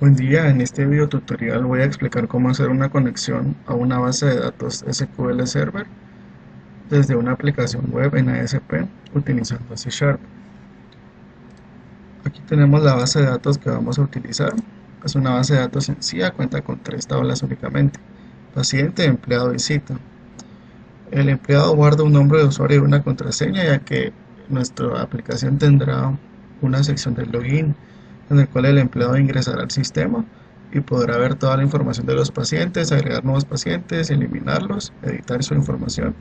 Buen día, en este video tutorial voy a explicar cómo hacer una conexión a una base de datos SQL Server desde una aplicación web en ASP utilizando C Sharp. Aquí tenemos la base de datos que vamos a utilizar. Es una base de datos sencilla, cuenta con tres tablas únicamente: paciente, empleado y cita. El empleado guarda un nombre de usuario y una contraseña, ya que nuestra aplicación tendrá una sección de login en el cual el empleado ingresará al sistema y podrá ver toda la información de los pacientes, agregar nuevos pacientes, eliminarlos, editar su información,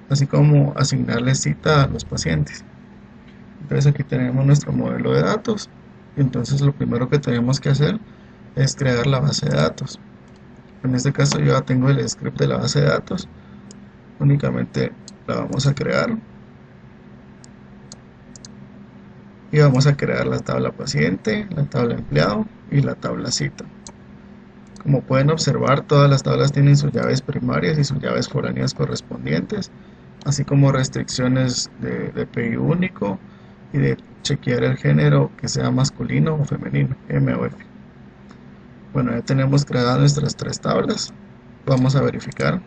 así como asignarles cita a los pacientes. Entonces aquí tenemos nuestro modelo de datos. Entonces lo primero que tenemos que hacer es crear la base de datos. En este caso yo ya tengo el script de la base de datos. Únicamente la vamos a crear y vamos a crear la tabla paciente, la tabla empleado y la tabla cita. Como pueden observar, todas las tablas tienen sus llaves primarias y sus llaves foráneas correspondientes, así como restricciones de DPI único y de chequear el género, que sea masculino o femenino, M o F. Bueno, ya tenemos creadas nuestras tres tablas. Vamos a verificar.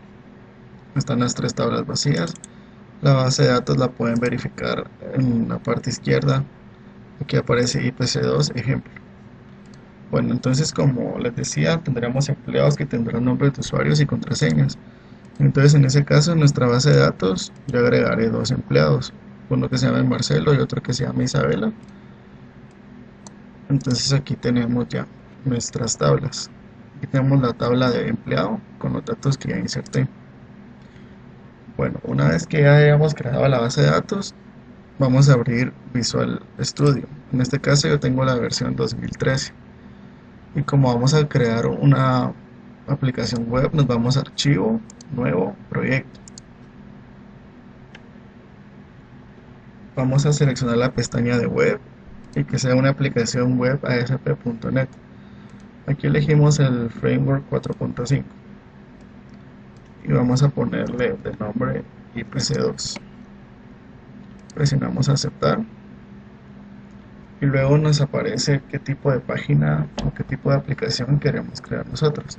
Están las tres tablas vacías. La base de datos la pueden verificar en la parte izquierda. Aquí aparece IPC2 ejemplo. Bueno, entonces, como les decía, tendremos empleados que tendrán nombres de usuarios y contraseñas. Entonces, en ese caso, en nuestra base de datos yo agregaré dos empleados, uno que se llame Marcelo y otro que se llame Isabela. Entonces aquí tenemos ya nuestras tablas. Aquí tenemos la tabla de empleado con los datos que ya inserté. Bueno, una vez que ya hayamos creado la base de datos, vamos a abrir Visual Studio. En este caso yo tengo la versión 2013. Y como vamos a crear una aplicación web, nos vamos a Archivo, Nuevo, Proyecto. Vamos a seleccionar la pestaña de Web y que sea una aplicación web ASP.NET. Aquí elegimos el Framework 4.5 y vamos a ponerle de nombre IPC2. Presionamos Aceptar y luego nos aparece qué tipo de página o qué tipo de aplicación queremos crear nosotros.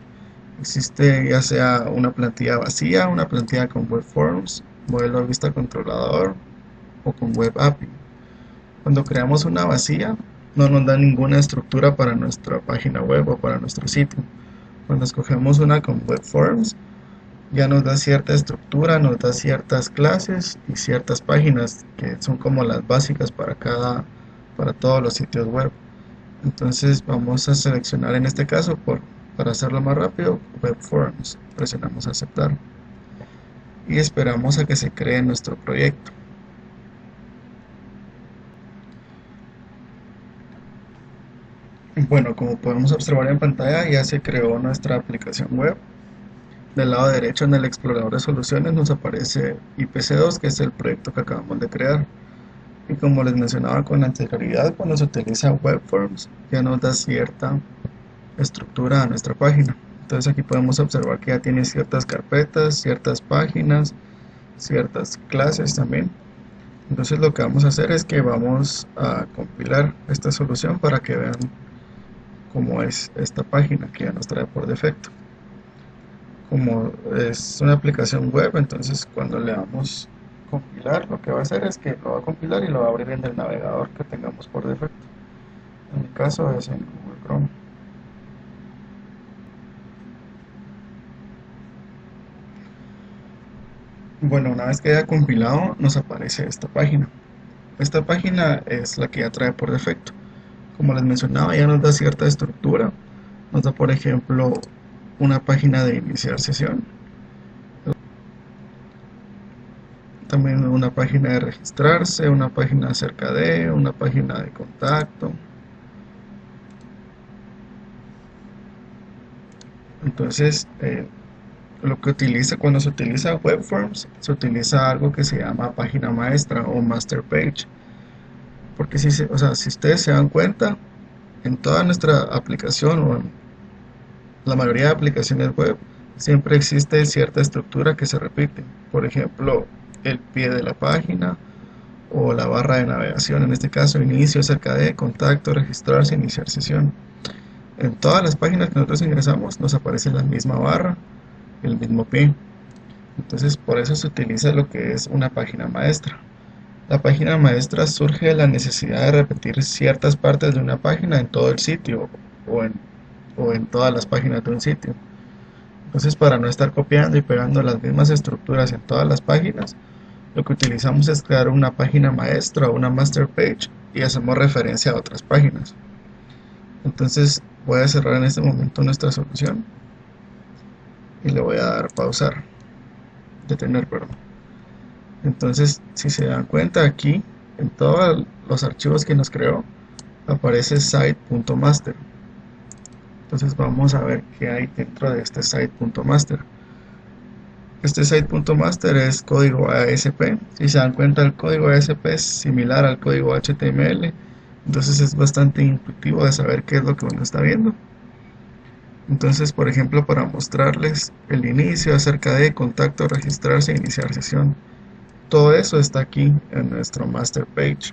Existe ya sea una plantilla vacía, una plantilla con web forms, modelo de vista controlador o con web API. Cuando creamos una vacía, no nos da ninguna estructura para nuestra página web o para nuestro sitio. Cuando escogemos una con web forms, ya nos da cierta estructura, nos da ciertas clases y ciertas páginas que son como las básicas para todos los sitios web. Entonces vamos a seleccionar en este caso, para hacerlo más rápido, web forms. Presionamos aceptar y esperamos a que se cree nuestro proyecto. Bueno, como podemos observar en pantalla, ya se creó nuestra aplicación web. Del lado derecho, en el explorador de soluciones, nos aparece IPC2, que es el proyecto que acabamos de crear. Y como les mencionaba con anterioridad, cuando se utiliza web forms, ya nos da cierta estructura a nuestra página. Entonces aquí podemos observar que ya tiene ciertas carpetas, ciertas páginas, ciertas clases también. Entonces lo que vamos a hacer es que vamos a compilar esta solución para que vean cómo es esta página que ya nos trae por defecto. Como es una aplicación web, entonces cuando le damos compilar, lo que va a hacer es que lo va a compilar y lo va a abrir en el navegador que tengamos por defecto. En mi caso es en Google Chrome. Bueno, una vez que haya compilado, nos aparece esta página. Esta página es la que ya trae por defecto. Como les mencionaba, ya nos da cierta estructura. Nos da, por ejemplo, una página de iniciar sesión. También una página de registrarse, una página acerca de, una página de contacto. Entonces, lo que utiliza cuando se utiliza web forms, se utiliza algo que se llama página maestra o master page. Porque o sea, si ustedes se dan cuenta, en toda nuestra aplicación o en la mayoría de aplicaciones web, siempre existe cierta estructura que se repite. Por ejemplo, el pie de la página o la barra de navegación, en este caso inicio, acerca de, contacto, registrarse, iniciar sesión. En todas las páginas que nosotros ingresamos nos aparece la misma barra, el mismo pin. Entonces por eso se utiliza lo que es una página maestra. La página maestra surge de la necesidad de repetir ciertas partes de una página en todo el sitio o en todas las páginas de un sitio. Entonces, para no estar copiando y pegando las mismas estructuras en todas las páginas, lo que utilizamos es crear una página maestra o una master page y hacemos referencia a otras páginas. Entonces voy a cerrar en este momento nuestra solución y le voy a dar pausar, detener, perdón. Entonces, si se dan cuenta, aquí en todos los archivos que nos creó aparece site.master. Entonces vamos a ver qué hay dentro de este site.master. Este site.master es código ASP. Si se dan cuenta, el código ASP es similar al código HTML. Entonces es bastante intuitivo de saber qué es lo que uno está viendo. Entonces, por ejemplo, para mostrarles el inicio acerca de contacto, registrarse e iniciar sesión. Todo eso está aquí en nuestro master page.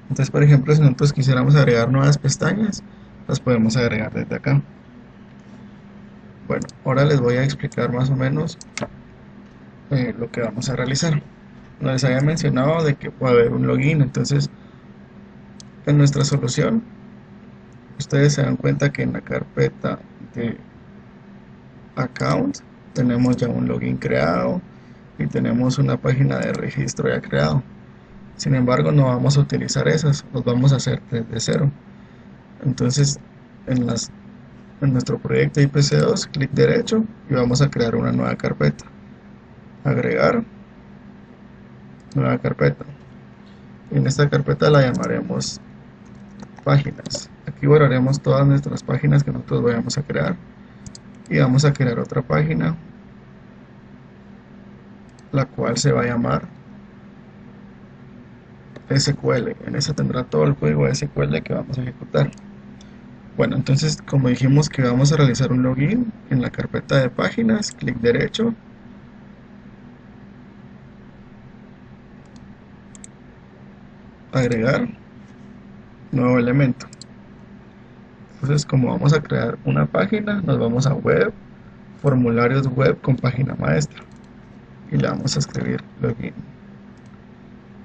Entonces, por ejemplo, si nosotros quisiéramos agregar nuevas pestañas, las podemos agregar desde acá. Bueno, ahora les voy a explicar más o menos lo que vamos a realizar. Les había mencionado de que puede haber un login, entonces en nuestra solución ustedes se dan cuenta que en la carpeta de account tenemos ya un login creado y tenemos una página de registro ya creado. Sin embargo, no vamos a utilizar esas, los vamos a hacer desde cero. Entonces en nuestro proyecto IPC2, clic derecho y vamos a crear una nueva carpeta. Agregar, nueva carpeta. Y en esta carpeta la llamaremos páginas. Aquí borraremos todas nuestras páginas que nosotros vayamos a crear. Y vamos a crear otra página, la cual se va a llamar SQL. En esa tendrá todo el código SQL que vamos a ejecutar. Bueno, entonces como dijimos que vamos a realizar un login en la carpeta de páginas, clic derecho, agregar, nuevo elemento. Entonces como vamos a crear una página, nos vamos a web, formularios web con página maestra y le vamos a escribir login.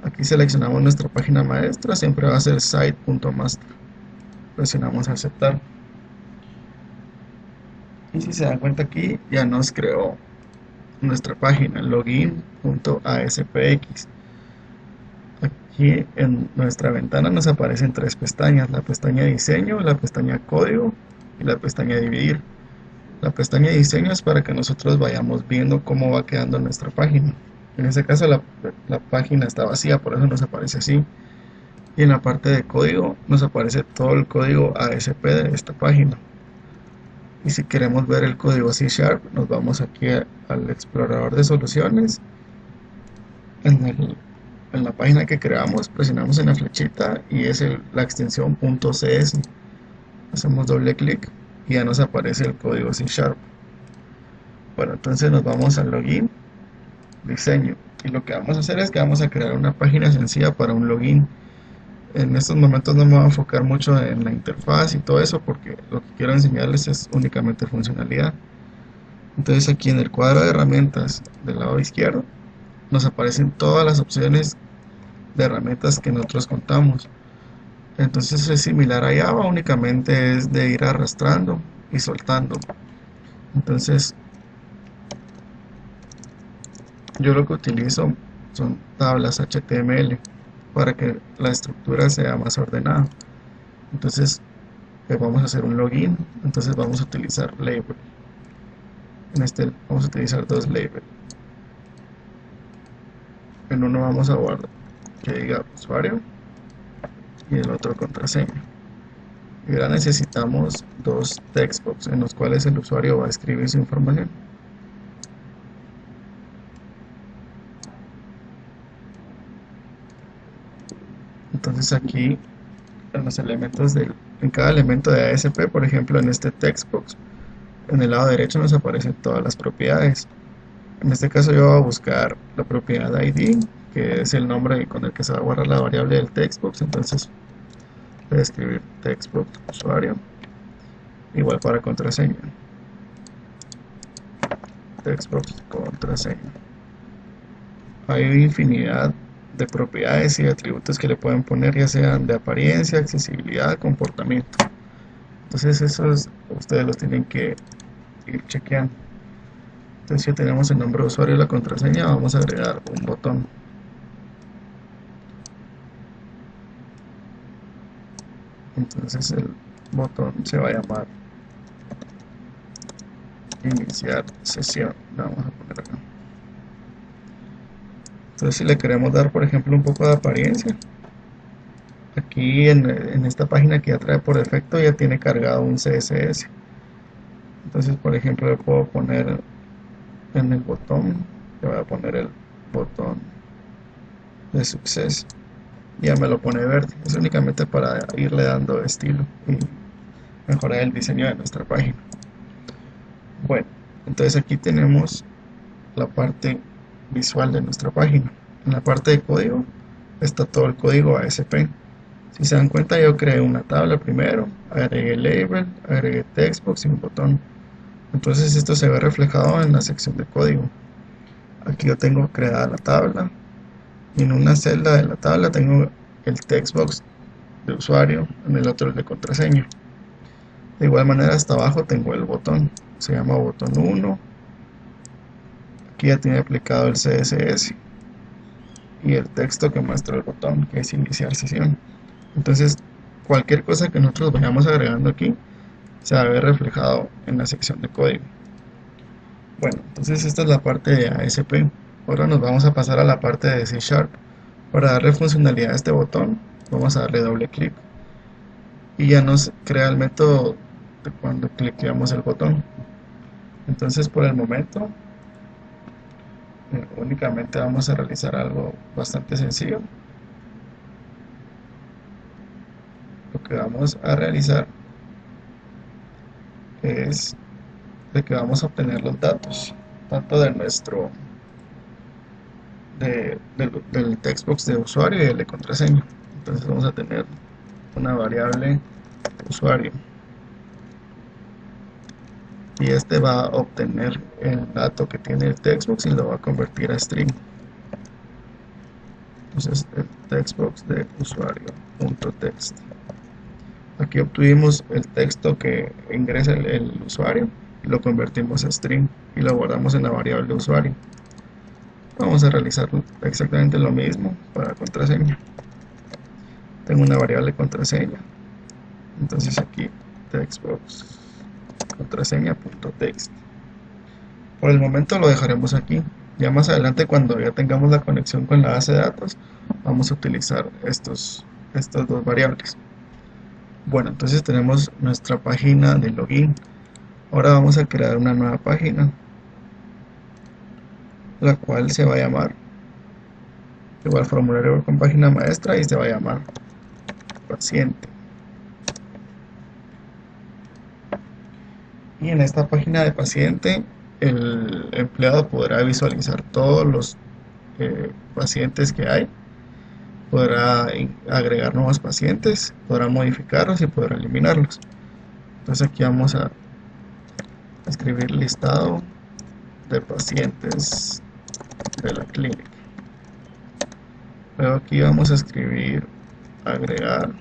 Aquí seleccionamos nuestra página maestra, siempre va a ser site.master. Presionamos aceptar. Y si se dan cuenta, aquí ya nos creó nuestra página login.aspx. Aquí en nuestra ventana nos aparecen tres pestañas: la pestaña diseño, la pestaña código y la pestaña dividir. La pestaña diseño es para que nosotros vayamos viendo cómo va quedando nuestra página. En este caso la página está vacía, por eso nos aparece así. Y en la parte de código nos aparece todo el código ASP de esta página. Y si queremos ver el código C#, nos vamos aquí al explorador de soluciones. En la página que creamos, presionamos en la flechita y es la extensión .cs. Hacemos doble clic y ya nos aparece el código C#. Bueno, entonces nos vamos al login, diseño. Y lo que vamos a hacer es que vamos a crear una página sencilla para un login. En estos momentos no me voy a enfocar mucho en la interfaz y todo eso, porque lo que quiero enseñarles es únicamente funcionalidad. Entonces aquí en el cuadro de herramientas del lado izquierdo nos aparecen todas las opciones de herramientas que nosotros contamos. Entonces es similar a Java, únicamente es de ir arrastrando y soltando. Entonces yo lo que utilizo son tablas HTML para que la estructura sea más ordenada. Entonces vamos a hacer un login, entonces vamos a utilizar label. En este vamos a utilizar dos labels. En uno vamos a guardar que diga usuario y el otro contraseña. Y ahora necesitamos dos textbox en los cuales el usuario va a escribir su información. Entonces aquí en los elementos en cada elemento de ASP, por ejemplo en este textbox, en el lado derecho nos aparecen todas las propiedades. En este caso yo voy a buscar la propiedad ID, que es el nombre con el que se va a guardar la variable del textbox. Entonces voy a escribir textbox usuario Igual para contraseña, textbox contraseña. Hay infinidad de propiedades y atributos que le pueden poner, ya sean de apariencia, accesibilidad, comportamiento. Entonces esos ustedes los tienen que ir chequeando. Entonces ya tenemos el nombre de usuario y la contraseña, vamos a agregar un botón. Entonces el botón se va a llamar iniciar sesión. La vamos a poner acá. Entonces si le queremos dar, por ejemplo, un poco de apariencia, aquí en esta página que ya trae por defecto ya tiene cargado un CSS. Entonces, por ejemplo, le puedo poner en el botón, le voy a poner el botón de success. Ya me lo pone verde. Es únicamente para irle dando estilo y mejorar el diseño de nuestra página. Bueno, entonces aquí tenemos la parte visual de nuestra página. En la parte de código está todo el código ASP. Si se dan cuenta, yo creé una tabla primero, agregué label, agregué textbox y un botón. Entonces esto se ve reflejado en la sección de código. Aquí yo tengo creada la tabla y en una celda de la tabla tengo el textbox de usuario, en el otro el de contraseña. De igual manera hasta abajo tengo el botón, se llama botón 1. Aquí ya tiene aplicado el CSS y el texto que muestra el botón, que es iniciar sesión. Entonces cualquier cosa que nosotros vayamos agregando aquí se va a ver reflejado en la sección de código. Bueno, entonces esta es la parte de ASP. Ahora nos vamos a pasar a la parte de C#. Para darle funcionalidad a este botón, vamos a darle doble clic y ya nos crea el método de cuando cliqueamos el botón. Entonces por el momento únicamente vamos a realizar algo bastante sencillo. Lo que vamos a realizar es de que vamos a obtener los datos tanto de del textbox de usuario y el de contraseña. Entonces vamos a tener una variable usuario y este va a obtener el dato que tiene el textbox y lo va a convertir a string. Entonces el textbox de usuario.text. Aquí obtuvimos el texto que ingresa el usuario y lo convertimos a string y lo guardamos en la variable usuario. Vamos a realizar exactamente lo mismo para contraseña. Tengo una variable contraseña, entonces aquí textbox contraseña.text. Por el momento lo dejaremos aquí. Ya más adelante, cuando ya tengamos la conexión con la base de datos, vamos a utilizar estas dos variables. Bueno, entonces tenemos nuestra página de login. Ahora vamos a crear una nueva página, la cual se va a llamar igual formulario con página maestra y se va a llamar paciente. Y en esta página de paciente el empleado podrá visualizar todos los pacientes que hay, podrá agregar nuevos pacientes, podrá modificarlos y podrá eliminarlos. Entonces aquí vamos a escribir listado de pacientes de la clínica. Luego aquí vamos a escribir agregar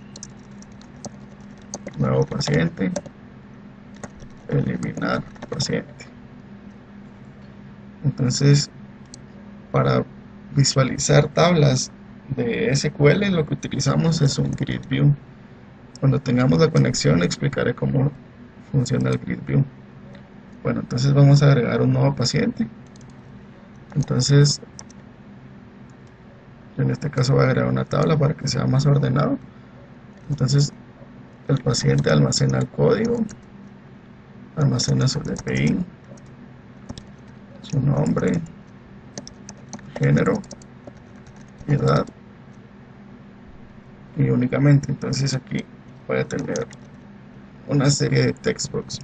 nuevo paciente, eliminar paciente. Entonces, para visualizar tablas de SQL lo que utilizamos es un grid view. Cuando tengamos la conexión explicaré cómo funciona el grid view. Bueno, entonces vamos a agregar un nuevo paciente. Entonces en este caso voy a agregar una tabla para que sea más ordenado. Entonces el paciente almacena el código, almacena su DPI, su nombre, género, edad y únicamente. Entonces aquí voy a tener una serie de textbox,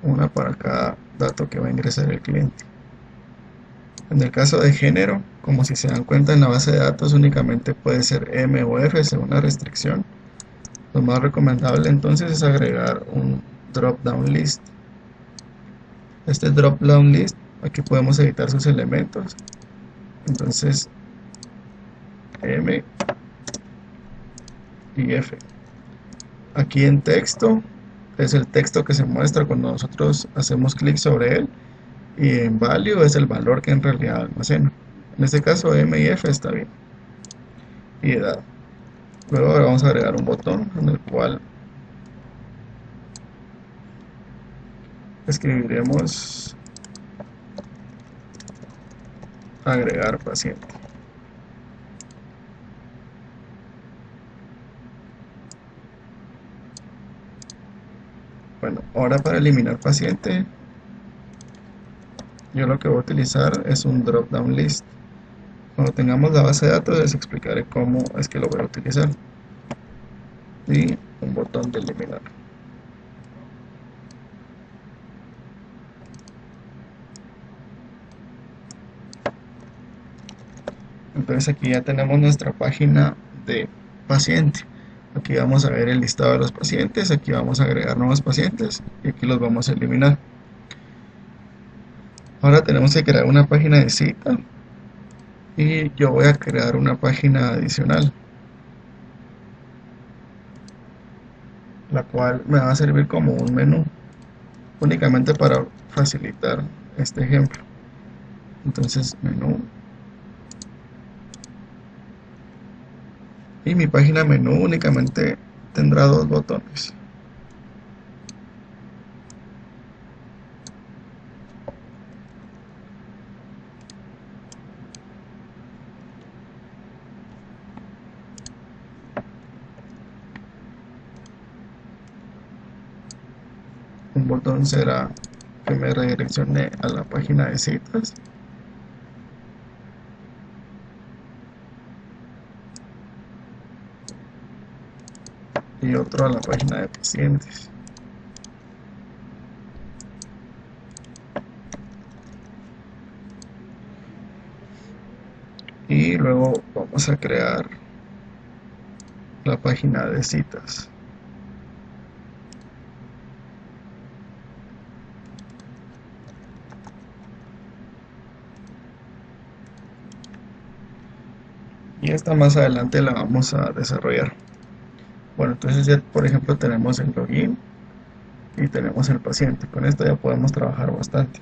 una para cada dato que va a ingresar el cliente. En el caso de género, como si se dan cuenta en la base de datos únicamente puede ser M o F según la restricción. Lo más recomendable entonces es agregar un drop down list. Este drop down list, aquí podemos editar sus elementos. Entonces M y F. Aquí en texto es el texto que se muestra cuando nosotros hacemos clic sobre él, y en value es el valor que en realidad almacena. En este caso M y F está bien. Y edad. Luego vamos a agregar un botón en el cual escribiremos agregar paciente. Bueno, ahora para eliminar paciente, yo lo que voy a utilizar es un drop down list. Cuando tengamos la base de datos les explicaré cómo es que lo voy a utilizar. Y un botón de eliminar. Entonces aquí ya tenemos nuestra página de paciente. Aquí vamos a ver el listado de los pacientes, aquí vamos a agregar nuevos pacientes y aquí los vamos a eliminar. Ahora tenemos que crear una página de cita y yo voy a crear una página adicional, la cual me va a servir como un menú, únicamente para facilitar este ejemplo. Entonces menú, y mi página menú únicamente tendrá dos botones. Un botón será que me redireccione a la página de citas, y otro a la página de pacientes. Y luego vamos a crear la página de citas. Y esta más adelante la vamos a desarrollar. Bueno, entonces ya por ejemplo tenemos el login y tenemos el paciente. Con esto ya podemos trabajar bastante.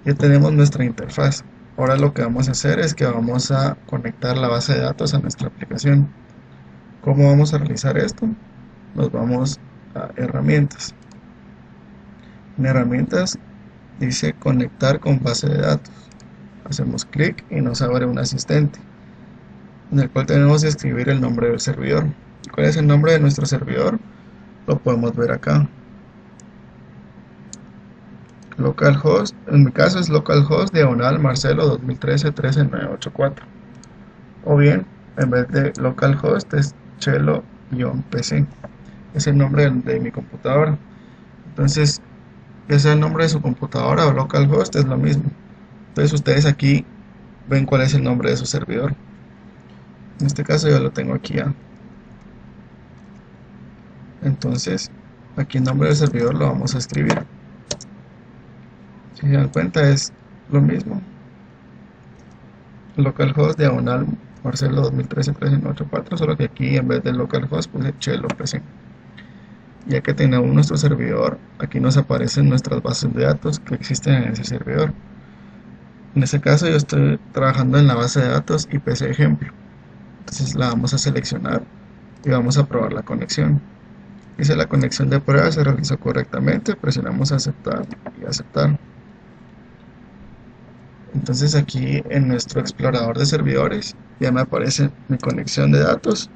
Ya tenemos nuestra interfaz. Ahora lo que vamos a hacer es que vamos a conectar la base de datos a nuestra aplicación. ¿Cómo vamos a realizar esto? Nos vamos a herramientas. En herramientas dice conectar con base de datos. Hacemos clic y nos abre un asistente, en el cual tenemos que escribir el nombre del servidor. ¿Cuál es el nombre de nuestro servidor? Lo podemos ver acá. Localhost, en mi caso es localhost /Marcelo 2013 13984. O bien, en vez de localhost es chelo-pc. Es el nombre de mi computadora. Entonces, ya sea el nombre de su computadora o localhost es lo mismo. Entonces ustedes aquí ven cuál es el nombre de su servidor. En este caso yo lo tengo aquí ya. Entonces, aquí el nombre del servidor lo vamos a escribir. Si se dan cuenta es lo mismo. Localhost /Marcelo 2013 13984, solo que aquí en vez de localhost puse chelo-pc. Ya que tenemos nuestro servidor, aquí nos aparecen nuestras bases de datos que existen en ese servidor. En este caso yo estoy trabajando en la base de datos IPC ejemplo. Entonces la vamos a seleccionar y vamos a probar la conexión. Dice la conexión de prueba se realizó correctamente, presionamos aceptar y aceptar. Entonces aquí en nuestro explorador de servidores ya me aparece mi conexión de datos,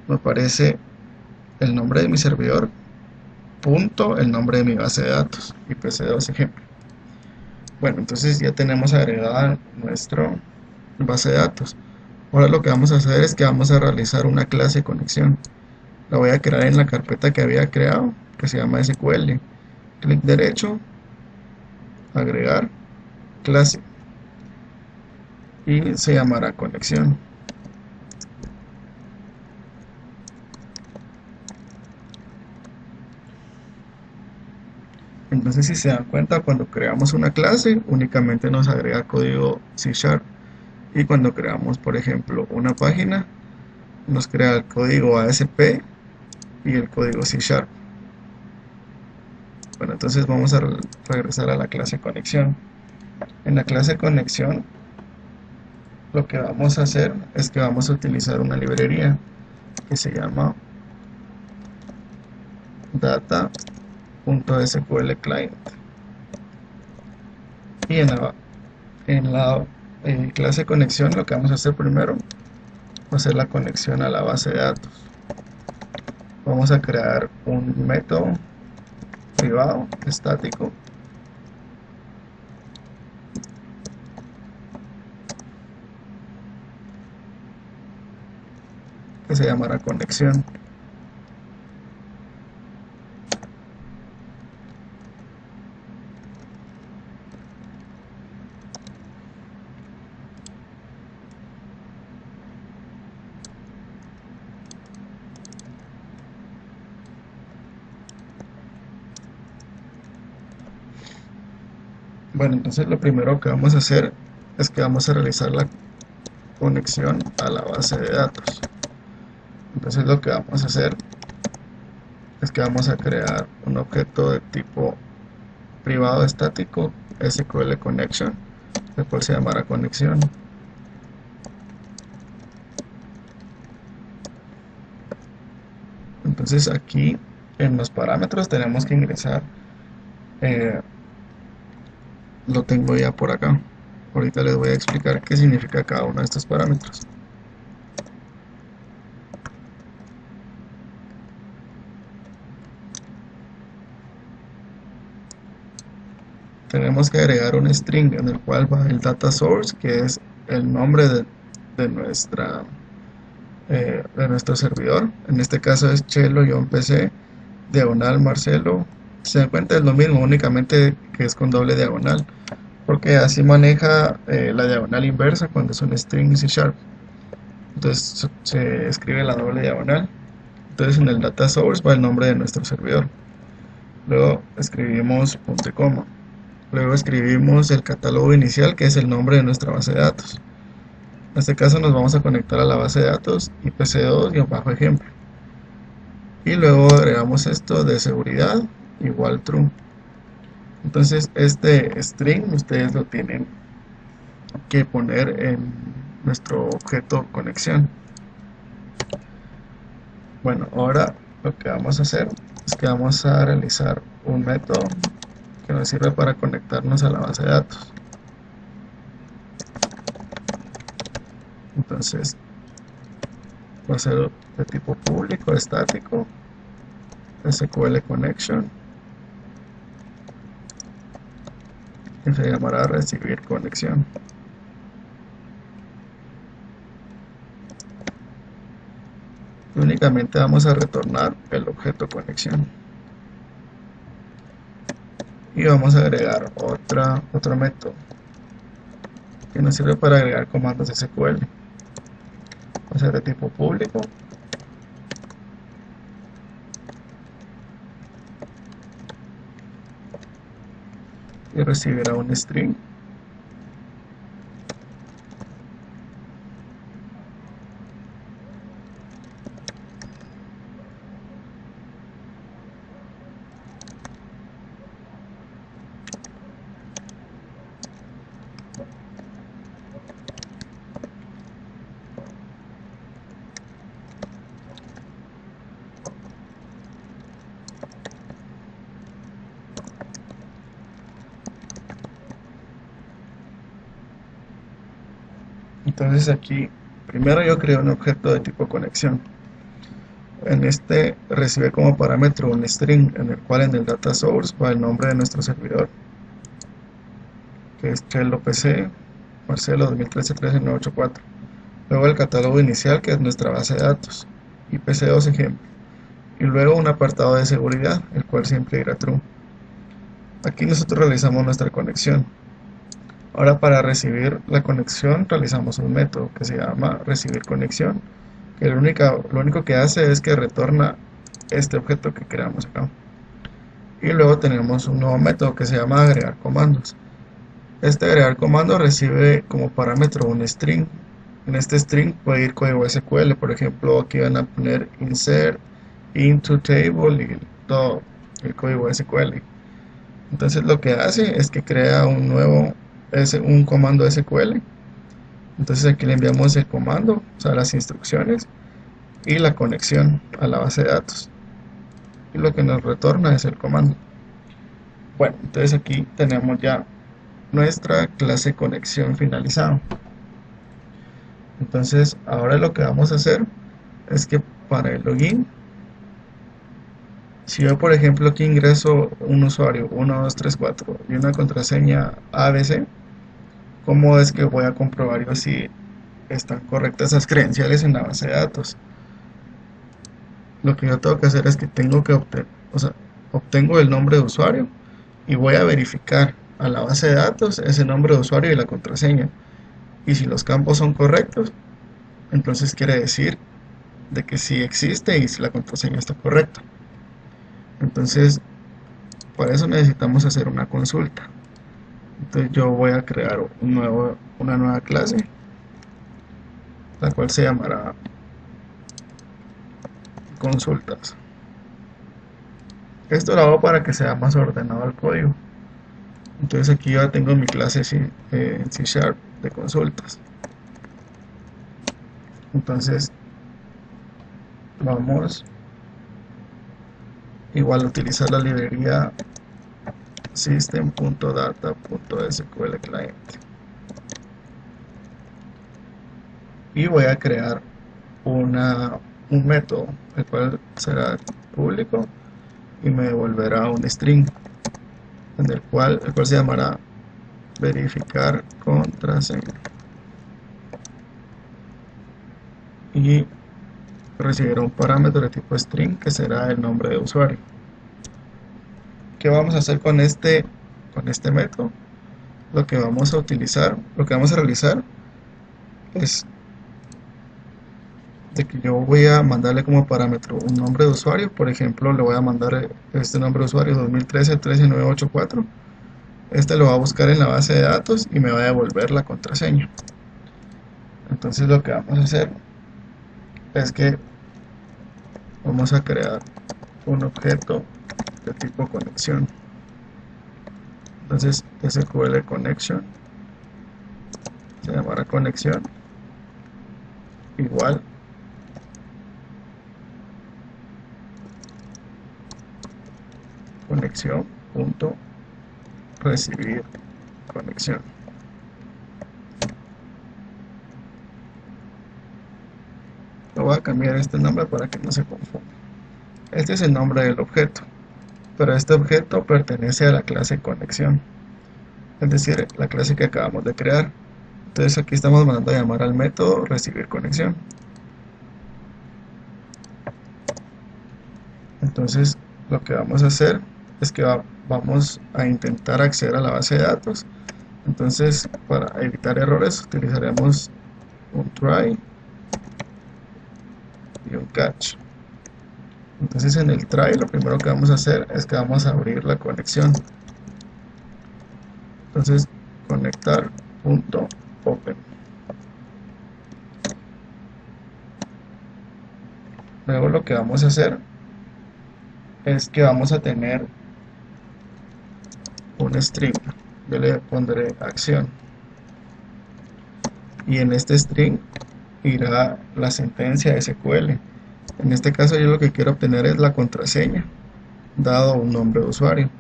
me aparece el nombre de mi servidor, punto, el nombre de mi base de datos, IPC2 ejemplo. Bueno, entonces ya tenemos agregada nuestra base de datos. Ahora lo que vamos a hacer es que vamos a realizar una clase de conexión. La voy a crear en la carpeta que había creado, que se llama SQL. Clic derecho, agregar, clase, y se llamará conexión. No sé si se dan cuenta, cuando creamos una clase únicamente nos agrega código C#, y cuando creamos, por ejemplo, una página, nos crea el código ASP y el código C#. Bueno, entonces vamos a regresar a la clase conexión. En la clase conexión, lo que vamos a hacer es que vamos a utilizar una librería que se llama data.sql client. Y en la clase conexión, lo que vamos a hacer primero va a ser la conexión a la base de datos. Vamos a crear un método privado estático que se llamará conexión. Bueno, entonces lo primero que vamos a hacer es que vamos a realizar la conexión a la base de datos. Entonces lo que vamos a hacer es que vamos a crear un objeto de tipo privado estático SQL connection, el cual se llamará conexión. Entonces aquí en los parámetros tenemos que ingresar, lo tengo ya por acá. Ahorita les voy a explicar qué significa cada uno de estos parámetros. Tenemos que agregar un string en el cual va el data source, que es el nombre de nuestro servidor. En este caso es chelo-pc diagonal Marcelo. Se dan cuenta, es lo mismo, únicamente que es con doble diagonal, porque así maneja la diagonal inversa cuando es un string C#. Entonces se escribe la doble diagonal. Entonces en el data source va el nombre de nuestro servidor. Luego escribimos punto y coma. Luego escribimos el catálogo inicial, que es el nombre de nuestra base de datos. En este caso nos vamos a conectar a la base de datos IPC2-ejemplo. Y luego agregamos esto de seguridad igual true. Entonces este string ustedes lo tienen que poner en nuestro objeto conexión. Bueno, ahora lo que vamos a hacer es que vamos a realizar un método que nos sirve para conectarnos a la base de datos. Entonces va a ser de tipo público estático SQL connection, que se llamará recibir conexión. Y únicamente vamos a retornar el objeto conexión. Y vamos a agregar otro método que nos sirve para agregar comandos de SQL. Va a ser de tipo público y recibirá un string. Entonces aquí primero yo creo un objeto de tipo conexión. En este recibe como parámetro un string en el cual en el data source va el nombre de nuestro servidor, que es chelo-pc Marcelo 2013-13984. Luego el catálogo inicial, que es nuestra base de datos, IPC2 ejemplo. Y luego un apartado de seguridad, el cual siempre irá true. Aquí nosotros realizamos nuestra conexión. Ahora para recibir la conexión realizamos un método que se llama recibir conexión, que lo único que hace es que retorna este objeto que creamos acá. y luego tenemos un nuevo método que se llama agregar comandos. Este agregar comando recibe como parámetro un string. En este string puede ir código SQL, por ejemplo aquí van a poner insert into table y todo el código SQL. Entonces lo que hace es que crea un comando SQL. Entonces aquí le enviamos el comando, o sea las instrucciones y la conexión a la base de datos. Y lo que nos retorna es el comando. Bueno, entonces aquí tenemos ya nuestra clase conexión finalizada. Entonces ahora lo que vamos a hacer es que para el login, si yo por ejemplo aquí ingreso un usuario 1, 2, 3, 4 y una contraseña ABC, ¿cómo es que voy a comprobar yo si están correctas esas credenciales en la base de datos? Lo que yo tengo que hacer es que tengo que obtengo el nombre de usuario y voy a verificar a la base de datos ese nombre de usuario y la contraseña. Y si los campos son correctos, entonces quiere decir de que sí existe y si la contraseña está correcta. Entonces, para eso necesitamos hacer una consulta. Entonces yo voy a crear una nueva clase, la cual se llamará consultas. Esto lo hago para que sea más ordenado el código. Entonces aquí ya tengo mi clase en C# de consultas. Entonces vamos igual a utilizar la librería system.data.sql client y voy a crear un método el cual será público y me devolverá un string el cual se llamará verificar contraseña y recibirá un parámetro de tipo string que será el nombre de usuario. ¿Qué vamos a hacer con este método? Lo que vamos a realizar es de que yo voy a mandarle como parámetro un nombre de usuario. Por ejemplo, le voy a mandar este nombre de usuario 2013-13984. Este lo va a buscar en la base de datos y me va a devolver la contraseña. Entonces lo que vamos a hacer es que vamos a crear un objeto de tipo conexión. Entonces SQL connection se llamará conexión igual conexión punto recibir conexión. Lo voy a cambiar este nombre para que no se confunda. Este es el nombre del objeto, pero este objeto pertenece a la clase conexión, es decir, la clase que acabamos de crear. Entonces aquí estamos mandando a llamar al método recibir conexión. Entonces lo que vamos a hacer es que vamos a intentar acceder a la base de datos. Entonces para evitar errores utilizaremos un try y un catch. Entonces en el try lo primero que vamos a hacer es que vamos a abrir la conexión. Entonces conectar.open. Luego lo que vamos a hacer es que vamos a tener un string. Yo le pondré acción y en este string irá la sentencia SQL. En este caso yo lo que quiero obtener es la contraseña dado un nombre de usuario.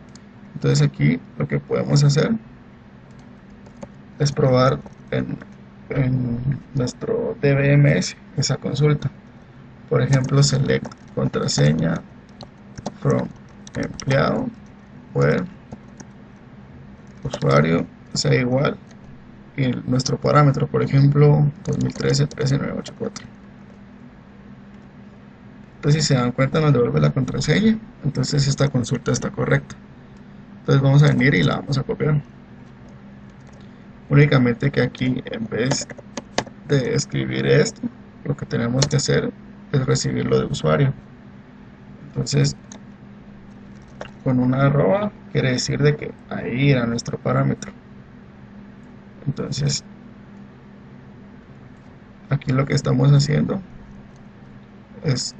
Entonces aquí lo que podemos hacer es probar en nuestro DBMS esa consulta. Por ejemplo, select contraseña from empleado where usuario sea igual y nuestro parámetro, por ejemplo 2013-13984. Entonces si se dan cuenta nos devuelve la contraseña, entonces esta consulta está correcta. Entonces vamos a venir y la vamos a copiar. Únicamente que aquí en vez de escribir esto, lo que tenemos que hacer es recibirlo de usuario. Entonces con una arroba quiere decir de que ahí era nuestro parámetro. Entonces aquí lo que estamos haciendo es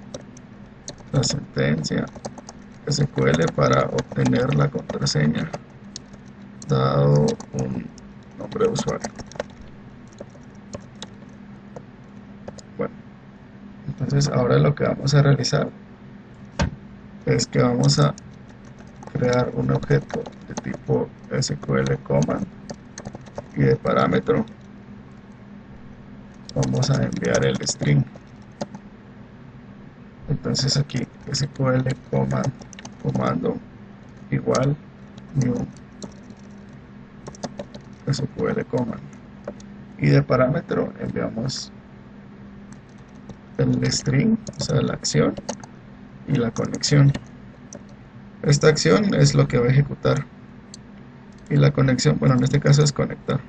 la sentencia SQL para obtener la contraseña dado un nombre de usuario. Bueno, entonces ahora lo que vamos a realizar es que vamos a crear un objeto de tipo SQL command y de parámetro vamos a enviar el string. Entonces aquí SQL command comando igual new SQL command y de parámetro enviamos el string, o sea la acción y la conexión. Esta acción es lo que va a ejecutar y la conexión, bueno, en este caso es conectar,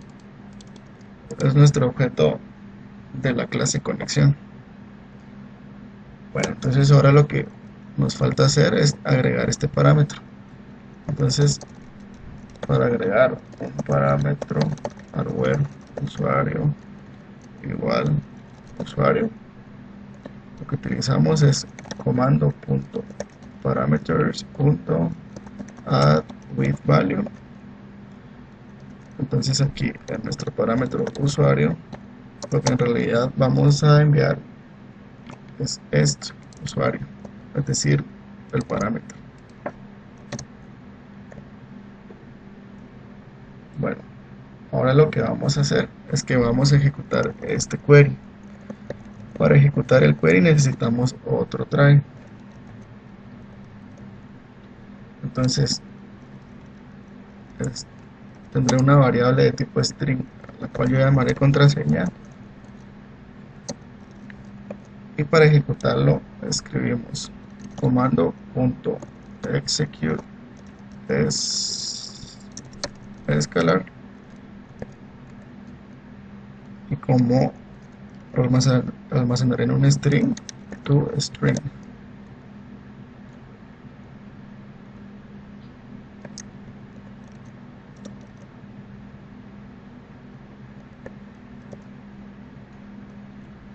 es nuestro objeto de la clase conexión. Bueno, entonces ahora lo que nos falta hacer es agregar este parámetro. Entonces, para agregar un parámetro hardware usuario igual usuario, lo que utilizamos es comando.parameters.addWithValue. Entonces aquí en nuestro parámetro usuario, lo que en realidad vamos a enviar es esto, usuario, es decir, el parámetro. Bueno, ahora lo que vamos a hacer es que vamos a ejecutar este query. Para ejecutar el query necesitamos otro try. Entonces tendré una variable de tipo string, la cual yo llamaré contraseña, y para ejecutarlo escribimos comando.execute escalar, y como almacenaré en un string to string.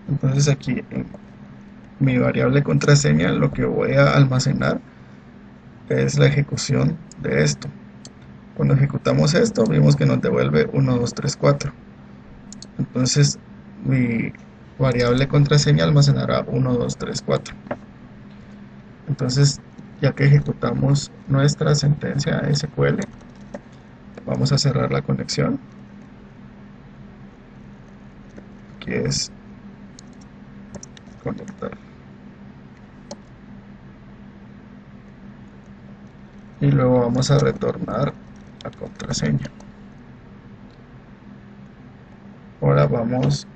Entonces aquí en mi variable contraseña lo que voy a almacenar es la ejecución de esto. Cuando ejecutamos esto vimos que nos devuelve 1, 2, 3, 4. Entonces mi variable contraseña almacenará 1, 2, 3, 4. Entonces ya que ejecutamos nuestra sentencia SQL, vamos a cerrar la conexión. Aquí es conectar. Y luego vamos a retornar la contraseña. Ahora vamos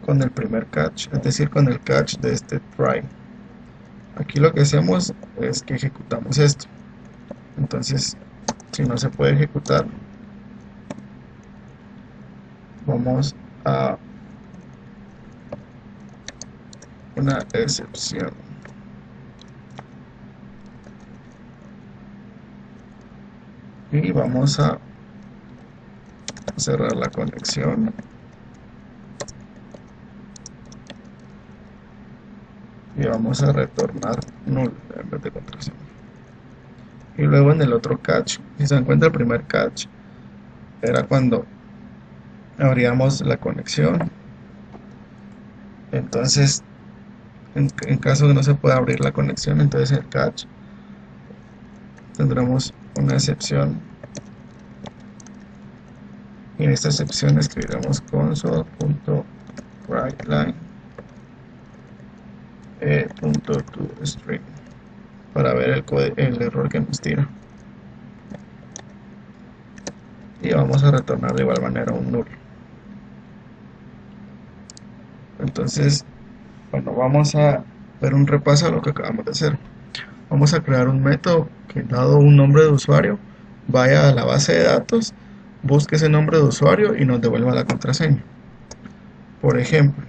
con el primer catch, es decir, con el catch de este try. Aquí lo que hacemos es que ejecutamos esto. Entonces, si no se puede ejecutar, vamos a una excepción. Y vamos a cerrar la conexión. Y vamos a retornar null en vez de contraseña. Y luego en el otro catch, si se encuentra el primer catch, era cuando abríamos la conexión. Entonces, en caso de no se pueda abrir la conexión, entonces el catch tendremos una excepción. Y en esta excepción escribiremos console.writeLine .toString para ver el error que nos tira. Y vamos a retornar de igual manera un null. Entonces, bueno, vamos a ver un repaso a lo que acabamos de hacer. Vamos a crear un método que, dado un nombre de usuario, vaya a la base de datos, busque ese nombre de usuario y nos devuelva la contraseña. Por ejemplo,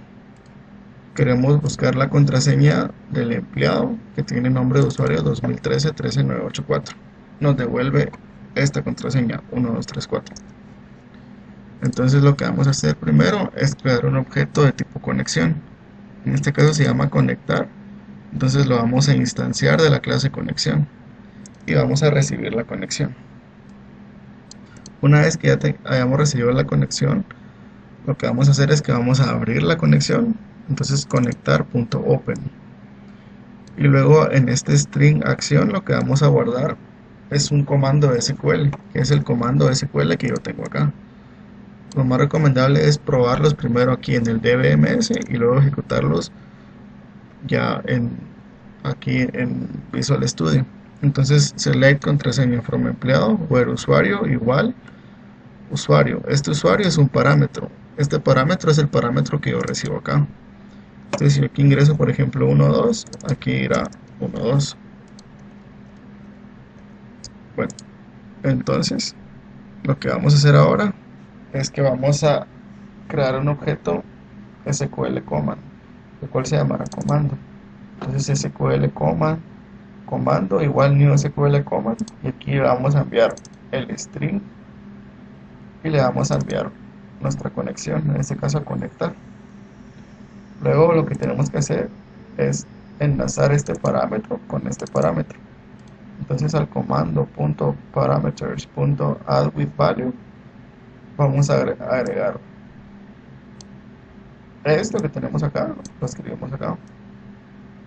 queremos buscar la contraseña del empleado que tiene nombre de usuario 2013-13984. Nos devuelve esta contraseña 1234. Entonces lo que vamos a hacer primero es crear un objeto de tipo conexión. En este caso se llama conectar. Entonces lo vamos a instanciar de la clase conexión y vamos a recibir la conexión. Una vez que ya hayamos recibido la conexión, lo que vamos a hacer es que vamos a abrir la conexión. Entonces conectar.open, y luego en este string acción lo que vamos a guardar es un comando SQL, que es el comando SQL que yo tengo acá. Lo más recomendable es probarlos primero aquí en el DBMS y luego ejecutarlos ya aquí en Visual Studio. Entonces select contraseña from empleado where usuario igual usuario. Este usuario es un parámetro. Este parámetro es el parámetro que yo recibo acá. Entonces si aquí ingreso por ejemplo 12, aquí irá 12. Bueno, entonces lo que vamos a hacer ahora es que vamos a crear un objeto SQL command, el cual se llamará comando. Entonces SQL command, comando igual new SQL command, y aquí vamos a enviar el string y le vamos a enviar nuestra conexión, en este caso a conectar. Luego lo que tenemos que hacer es enlazar este parámetro con este parámetro. Entonces al comando .parameters.addWithValue vamos a agregar esto que tenemos acá, lo escribimos acá,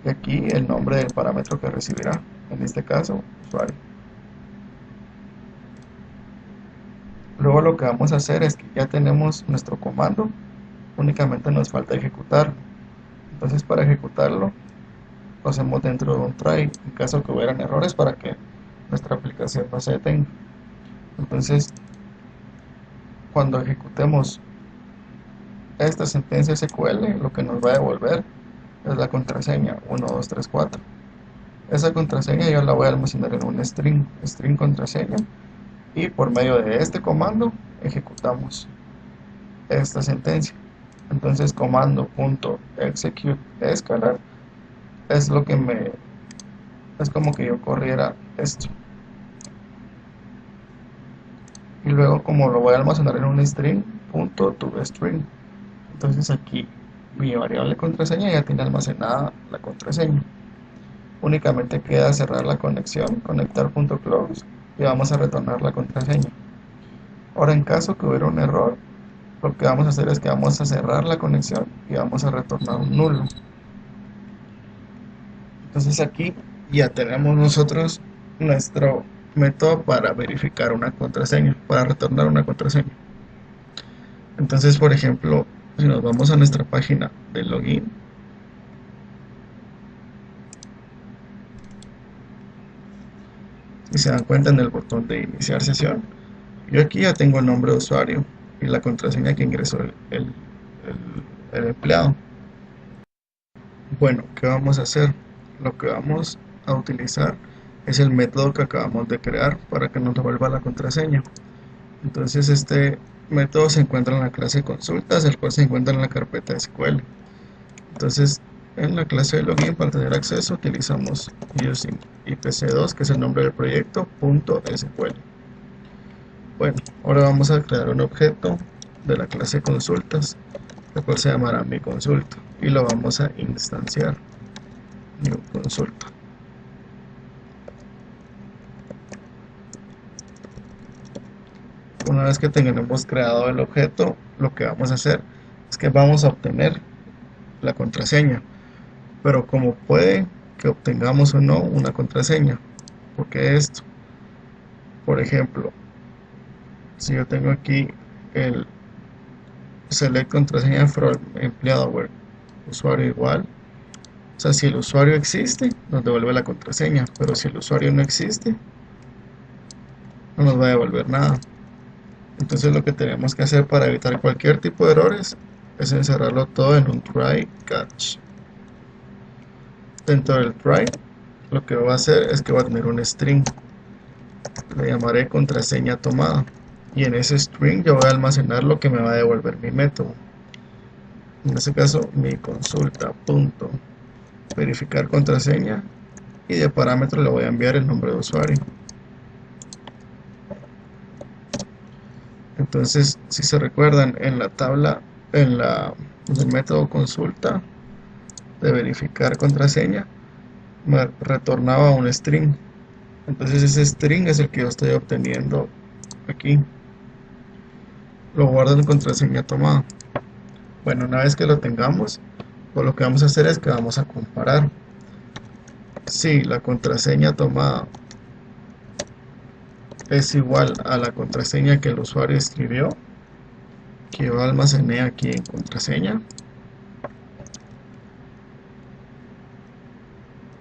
y aquí el nombre del parámetro que recibirá, en este caso usuario. Luego lo que vamos a hacer es que ya tenemos nuestro comando, únicamente nos falta ejecutarlo. Entonces para ejecutarlo lo hacemos dentro de un try en caso que hubieran errores para que nuestra aplicación no se detenga. Entonces cuando ejecutemos esta sentencia SQL, lo que nos va a devolver es la contraseña 1234. Esa contraseña yo la voy a almacenar en un string contraseña, y por medio de este comando ejecutamos esta sentencia. Entonces comando.execute escalar es lo que es como que yo corriera esto, y luego como lo voy a almacenar en un string, .toString. Entonces aquí mi variable contraseña ya tiene almacenada la contraseña. Únicamente queda cerrar la conexión, conectar.close, y vamos a retornar la contraseña. Ahora en caso que hubiera un error, lo que vamos a hacer es que vamos a cerrar la conexión y vamos a retornar un nulo. Entonces aquí ya tenemos nosotros nuestro método para verificar una contraseña, para retornar una contraseña. Entonces por ejemplo, si nos vamos a nuestra página de login, y se dan cuenta en el botón de iniciar sesión, yo aquí ya tengo el nombre de usuario y la contraseña que ingresó el empleado. Bueno, ¿qué vamos a hacer? Lo que vamos a utilizar es el método que acabamos de crear para que nos devuelva la contraseña. Entonces este método se encuentra en la clase consultas, el cual se encuentra en la carpeta SQL. Entonces en la clase de login, para tener acceso, utilizamos using ipc2, que es el nombre del proyecto, .sql. Bueno, ahora vamos a crear un objeto de la clase consultas, el cual se llamará mi consulta, y lo vamos a instanciar new consulta. Una vez que tengamos creado el objeto, lo que vamos a hacer es que vamos a obtener la contraseña, pero como puede que obtengamos o no una contraseña, porque esto, por ejemplo, si yo tengo aquí el select contraseña from empleado where usuario igual, o sea, si el usuario existe nos devuelve la contraseña, pero si el usuario no existe no nos va a devolver nada. Entonces lo que tenemos que hacer para evitar cualquier tipo de errores es encerrarlo todo en un try catch. Dentro del try, lo que va a hacer es que va a tener un string, le llamaré contraseña tomada, y en ese string yo voy a almacenar lo que me va a devolver mi método. En este caso, mi consulta punto verificar contraseña, y de parámetro le voy a enviar el nombre de usuario. Entonces, si se recuerdan, en la tabla, en el método consulta de verificar contraseña, me retornaba un string. Entonces ese string es el que yo estoy obteniendo aquí. Lo guardo en contraseña tomada. Bueno, una vez que lo tengamos, pues lo que vamos a hacer es que vamos a comparar si la contraseña tomada es igual a la contraseña que el usuario escribió, que yo almacené aquí en contraseña.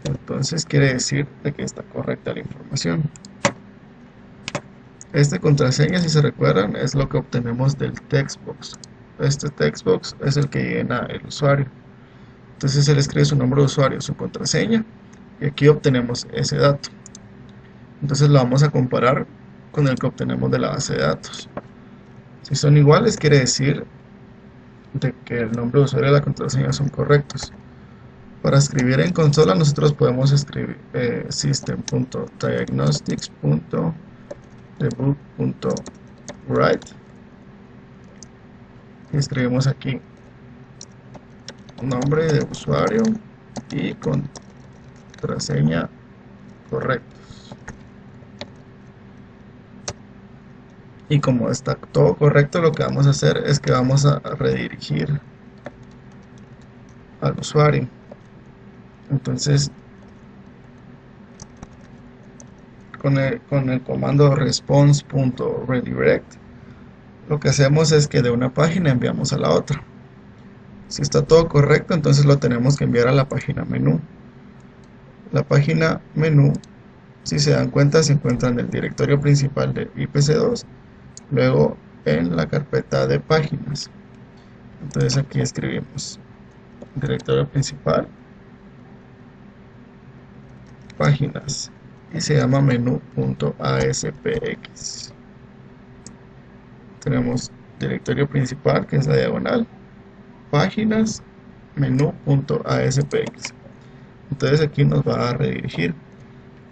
Entonces quiere decir de que está correcta la información. Esta contraseña, si se recuerdan, es lo que obtenemos del textbox. Este textbox es el que llena el usuario. Entonces él escribe su nombre de usuario, su contraseña, y aquí obtenemos ese dato. Entonces lo vamos a comparar con el que obtenemos de la base de datos. Si son iguales, quiere decir de que el nombre de usuario y la contraseña son correctos. Para escribir en consola, nosotros podemos escribir system.diagnostics.debug.write y escribimos aquí nombre de usuario y contraseña correctos. Y como está todo correcto, lo que vamos a hacer es que vamos a redirigir al usuario. Entonces, con el comando response.redirect, lo que hacemos es que de una página enviamos a la otra. Si está todo correcto, entonces lo tenemos que enviar a la página menú. La página menú, si se dan cuenta, se encuentra en el directorio principal de IPC2, luego en la carpeta de páginas. Entonces aquí escribimos directorio principal, páginas, y se llama menú.aspx. Tenemos directorio principal, que es la diagonal, páginas, menú.aspx. Entonces aquí nos va a redirigir.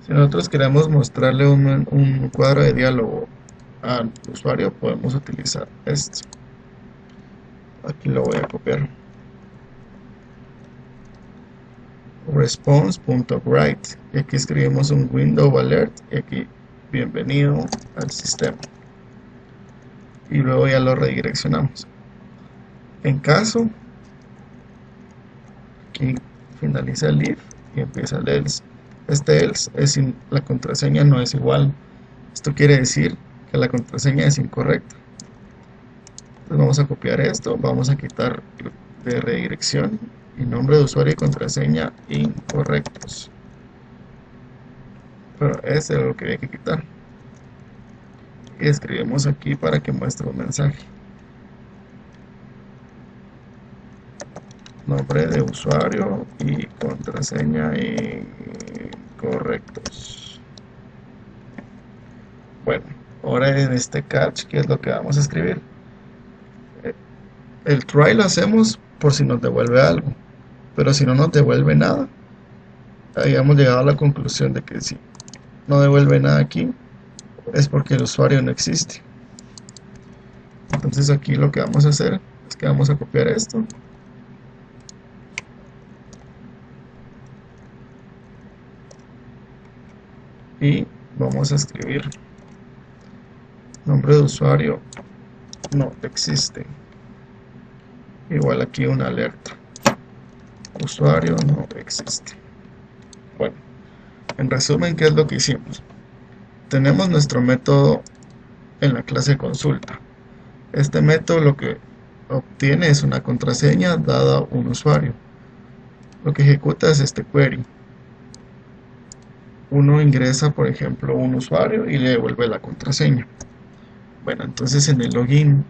Si nosotros queremos mostrarle un cuadro de diálogo al usuario, podemos utilizar este. Aquí lo voy a copiar. Response.write, y aquí escribimos un window alert, y aquí bienvenido al sistema, y luego ya lo redireccionamos. En caso, aquí finaliza el if y empieza el else. Este else es la contraseña no es igual. Esto quiere decir que la contraseña es incorrecta. Entonces vamos a copiar esto, vamos a quitar de redirección y nombre de usuario y contraseña incorrectos. Pero ese es lo que hay que quitar. Y escribimos aquí para que muestre un mensaje. Nombre de usuario y contraseña incorrectos. Bueno, ahora en este catch, ¿qué es lo que vamos a escribir? El try lo hacemos por si nos devuelve algo, pero si no nos devuelve nada, habíamos llegado a la conclusión de que si no devuelve nada aquí, es porque el usuario no existe. Entonces aquí lo que vamos a hacer es que vamos a copiar esto y vamos a escribir nombre de usuario no existe, igual aquí una alerta, usuario no existe. Bueno, en resumen, ¿qué es lo que hicimos? Tenemos nuestro método en la clase consulta. Este método lo que obtiene es una contraseña dada a un usuario. Lo que ejecuta es este query. Uno ingresa, por ejemplo, un usuario y le devuelve la contraseña. Bueno, entonces en el login,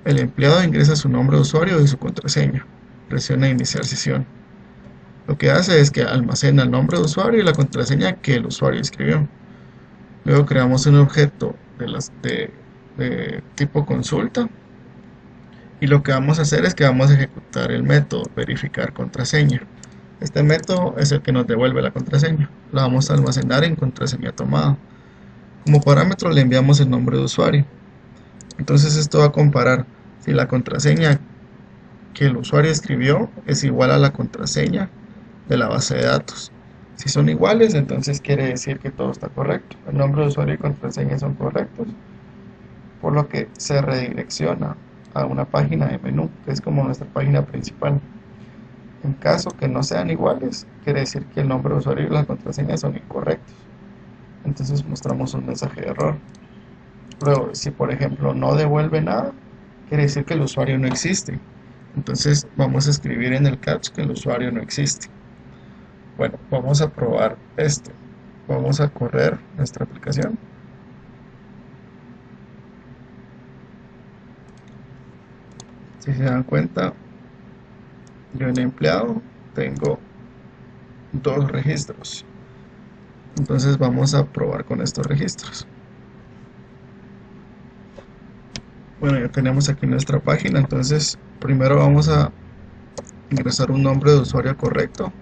el empleado ingresa su nombre de usuario y su contraseña. Presiona iniciar sesión. Lo que hace es que almacena el nombre de usuario y la contraseña que el usuario escribió. Luego creamos un objeto de tipo consulta Y lo que vamos a hacer es que vamos a ejecutar el método verificar contraseña. Este método es el que nos devuelve la contraseña. La vamos a almacenar en contraseña tomada. Como parámetro le enviamos el nombre de usuario. Entonces esto va a comparar si la contraseña que el usuario escribió es igual a la contraseña de la base de datos. Si son iguales, entonces quiere decir que todo está correcto. El nombre de usuario y contraseña son correctos, por lo que se redirecciona a una página de menú, que es como nuestra página principal. En caso que no sean iguales, quiere decir que el nombre de usuario y la contraseña son incorrectos. Entonces mostramos un mensaje de error. Luego, si por ejemplo no devuelve nada, quiere decir que el usuario no existe. Entonces vamos a escribir en el catch que el usuario no existe. Bueno, vamos a probar esto. Vamos a correr nuestra aplicación. Si se dan cuenta, yo en empleado tengo 2 registros. Entonces vamos a probar con estos registros. Bueno, ya tenemos aquí nuestra página. Entonces primero vamos a ingresar un nombre de usuario correcto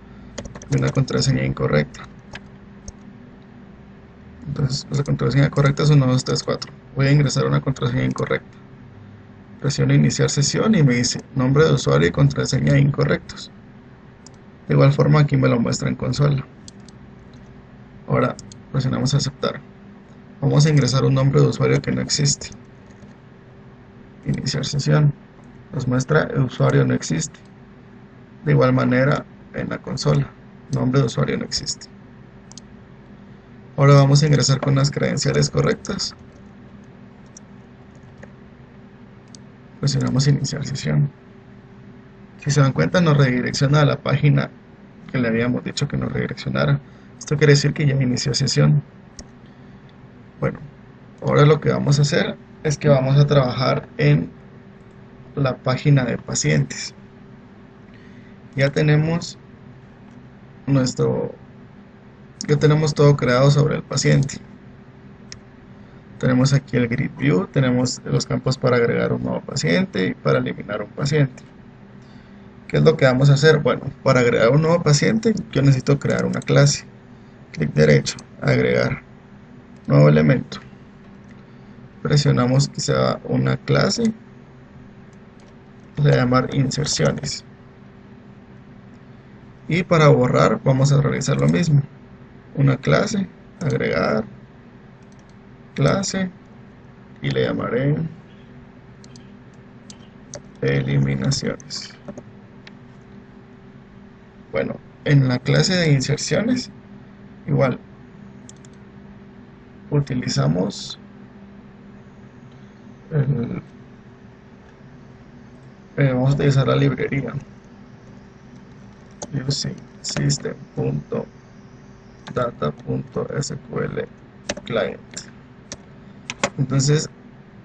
y una contraseña incorrecta. Entonces la contraseña correcta es 1, 2, 3, 4. Voy a ingresar una contraseña incorrecta. Presiono iniciar sesión y me dice nombre de usuario y contraseña incorrectos. De igual forma aquí me lo muestra en consola. Ahora presionamos aceptar. Vamos a ingresar un nombre de usuario que no existe. Iniciar sesión. Nos muestra el usuario no existe. De igual manera en la consola, nombre de usuario no existe. Ahora vamos a ingresar con las credenciales correctas. Presionamos iniciar sesión. Si se dan cuenta, nos redirecciona a la página que le habíamos dicho que nos redireccionara. Esto quiere decir que ya inició sesión. Bueno, ahora lo que vamos a hacer es que vamos a trabajar en la página de pacientes. Ya tenemos todo creado sobre el paciente. Tenemos aquí el grid view, tenemos los campos para agregar un nuevo paciente y para eliminar un paciente. ¿Qué es lo que vamos a hacer? Bueno, para agregar un nuevo paciente yo necesito crear una clase. Clic derecho, agregar, nuevo elemento. Presionamos que sea una clase. Le voy a llamar inserciones. Y para borrar vamos a realizar lo mismo. Una clase, agregar, clase, y le llamaré eliminaciones. Bueno, en la clase de inserciones, igual, utilizamos vamos a utilizar la librería using system.data.sql client. Entonces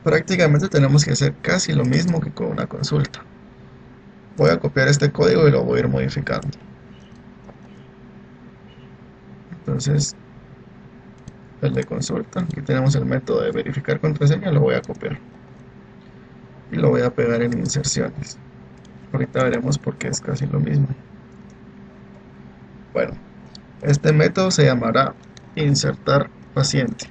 prácticamente tenemos que hacer casi lo mismo que con una consulta. Voy a copiar este código y lo voy a ir modificando. Entonces el de consulta, aquí tenemos el método de verificar contraseña, lo voy a copiar y lo voy a pegar en inserciones. Ahorita veremos por qué es casi lo mismo. Bueno, este método se llamará insertar paciente.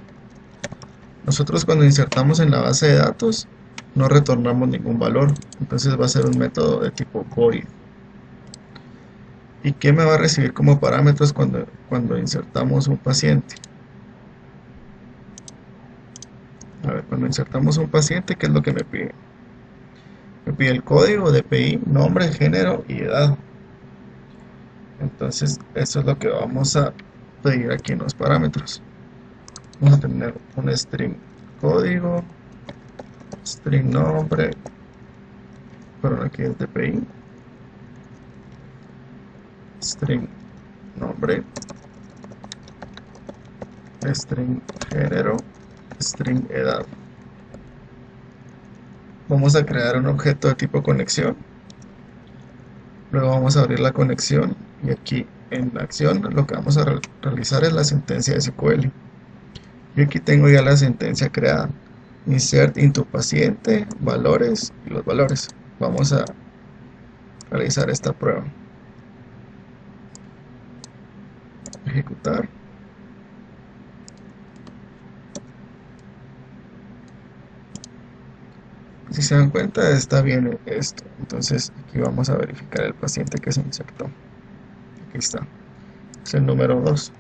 Nosotros cuando insertamos en la base de datos no retornamos ningún valor, entonces va a ser un método de tipo void. ¿Y qué me va a recibir como parámetros cuando insertamos un paciente? A ver, cuando insertamos un paciente, ¿qué es lo que me pide? Me pide el código, DPI, nombre, género y edad. Entonces eso es lo que vamos a pedir aquí en los parámetros. Vamos a tener un string código, string nombre, pero aquí es DPI, string nombre, string género, string edad. Vamos a crear un objeto de tipo conexión. Luego vamos a abrir la conexión y aquí en la acción lo que vamos a realizar es la sentencia de SQL. Yo aquí tengo ya la sentencia creada. Insert into paciente, valores y los valores. vamos a realizar esta prueba. Ejecutar. Si se dan cuenta, está bien esto. Entonces aquí vamos a verificar el paciente que se insertó. Aquí está. Es el número 2.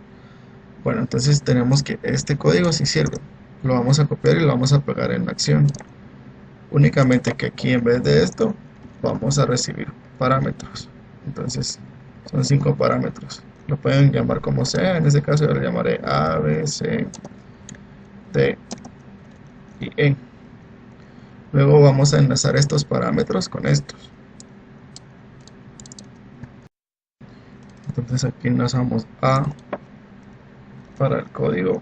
Bueno, entonces tenemos que este código sí sirve. Lo vamos a copiar y lo vamos a pegar en la acción. Únicamente que aquí en vez de esto, vamos a recibir parámetros. Entonces son 5 parámetros. Lo pueden llamar como sea. En este caso yo lo llamaré A, B, C, D y E. Luego vamos a enlazar estos parámetros con estos. Entonces aquí enlazamos A para el código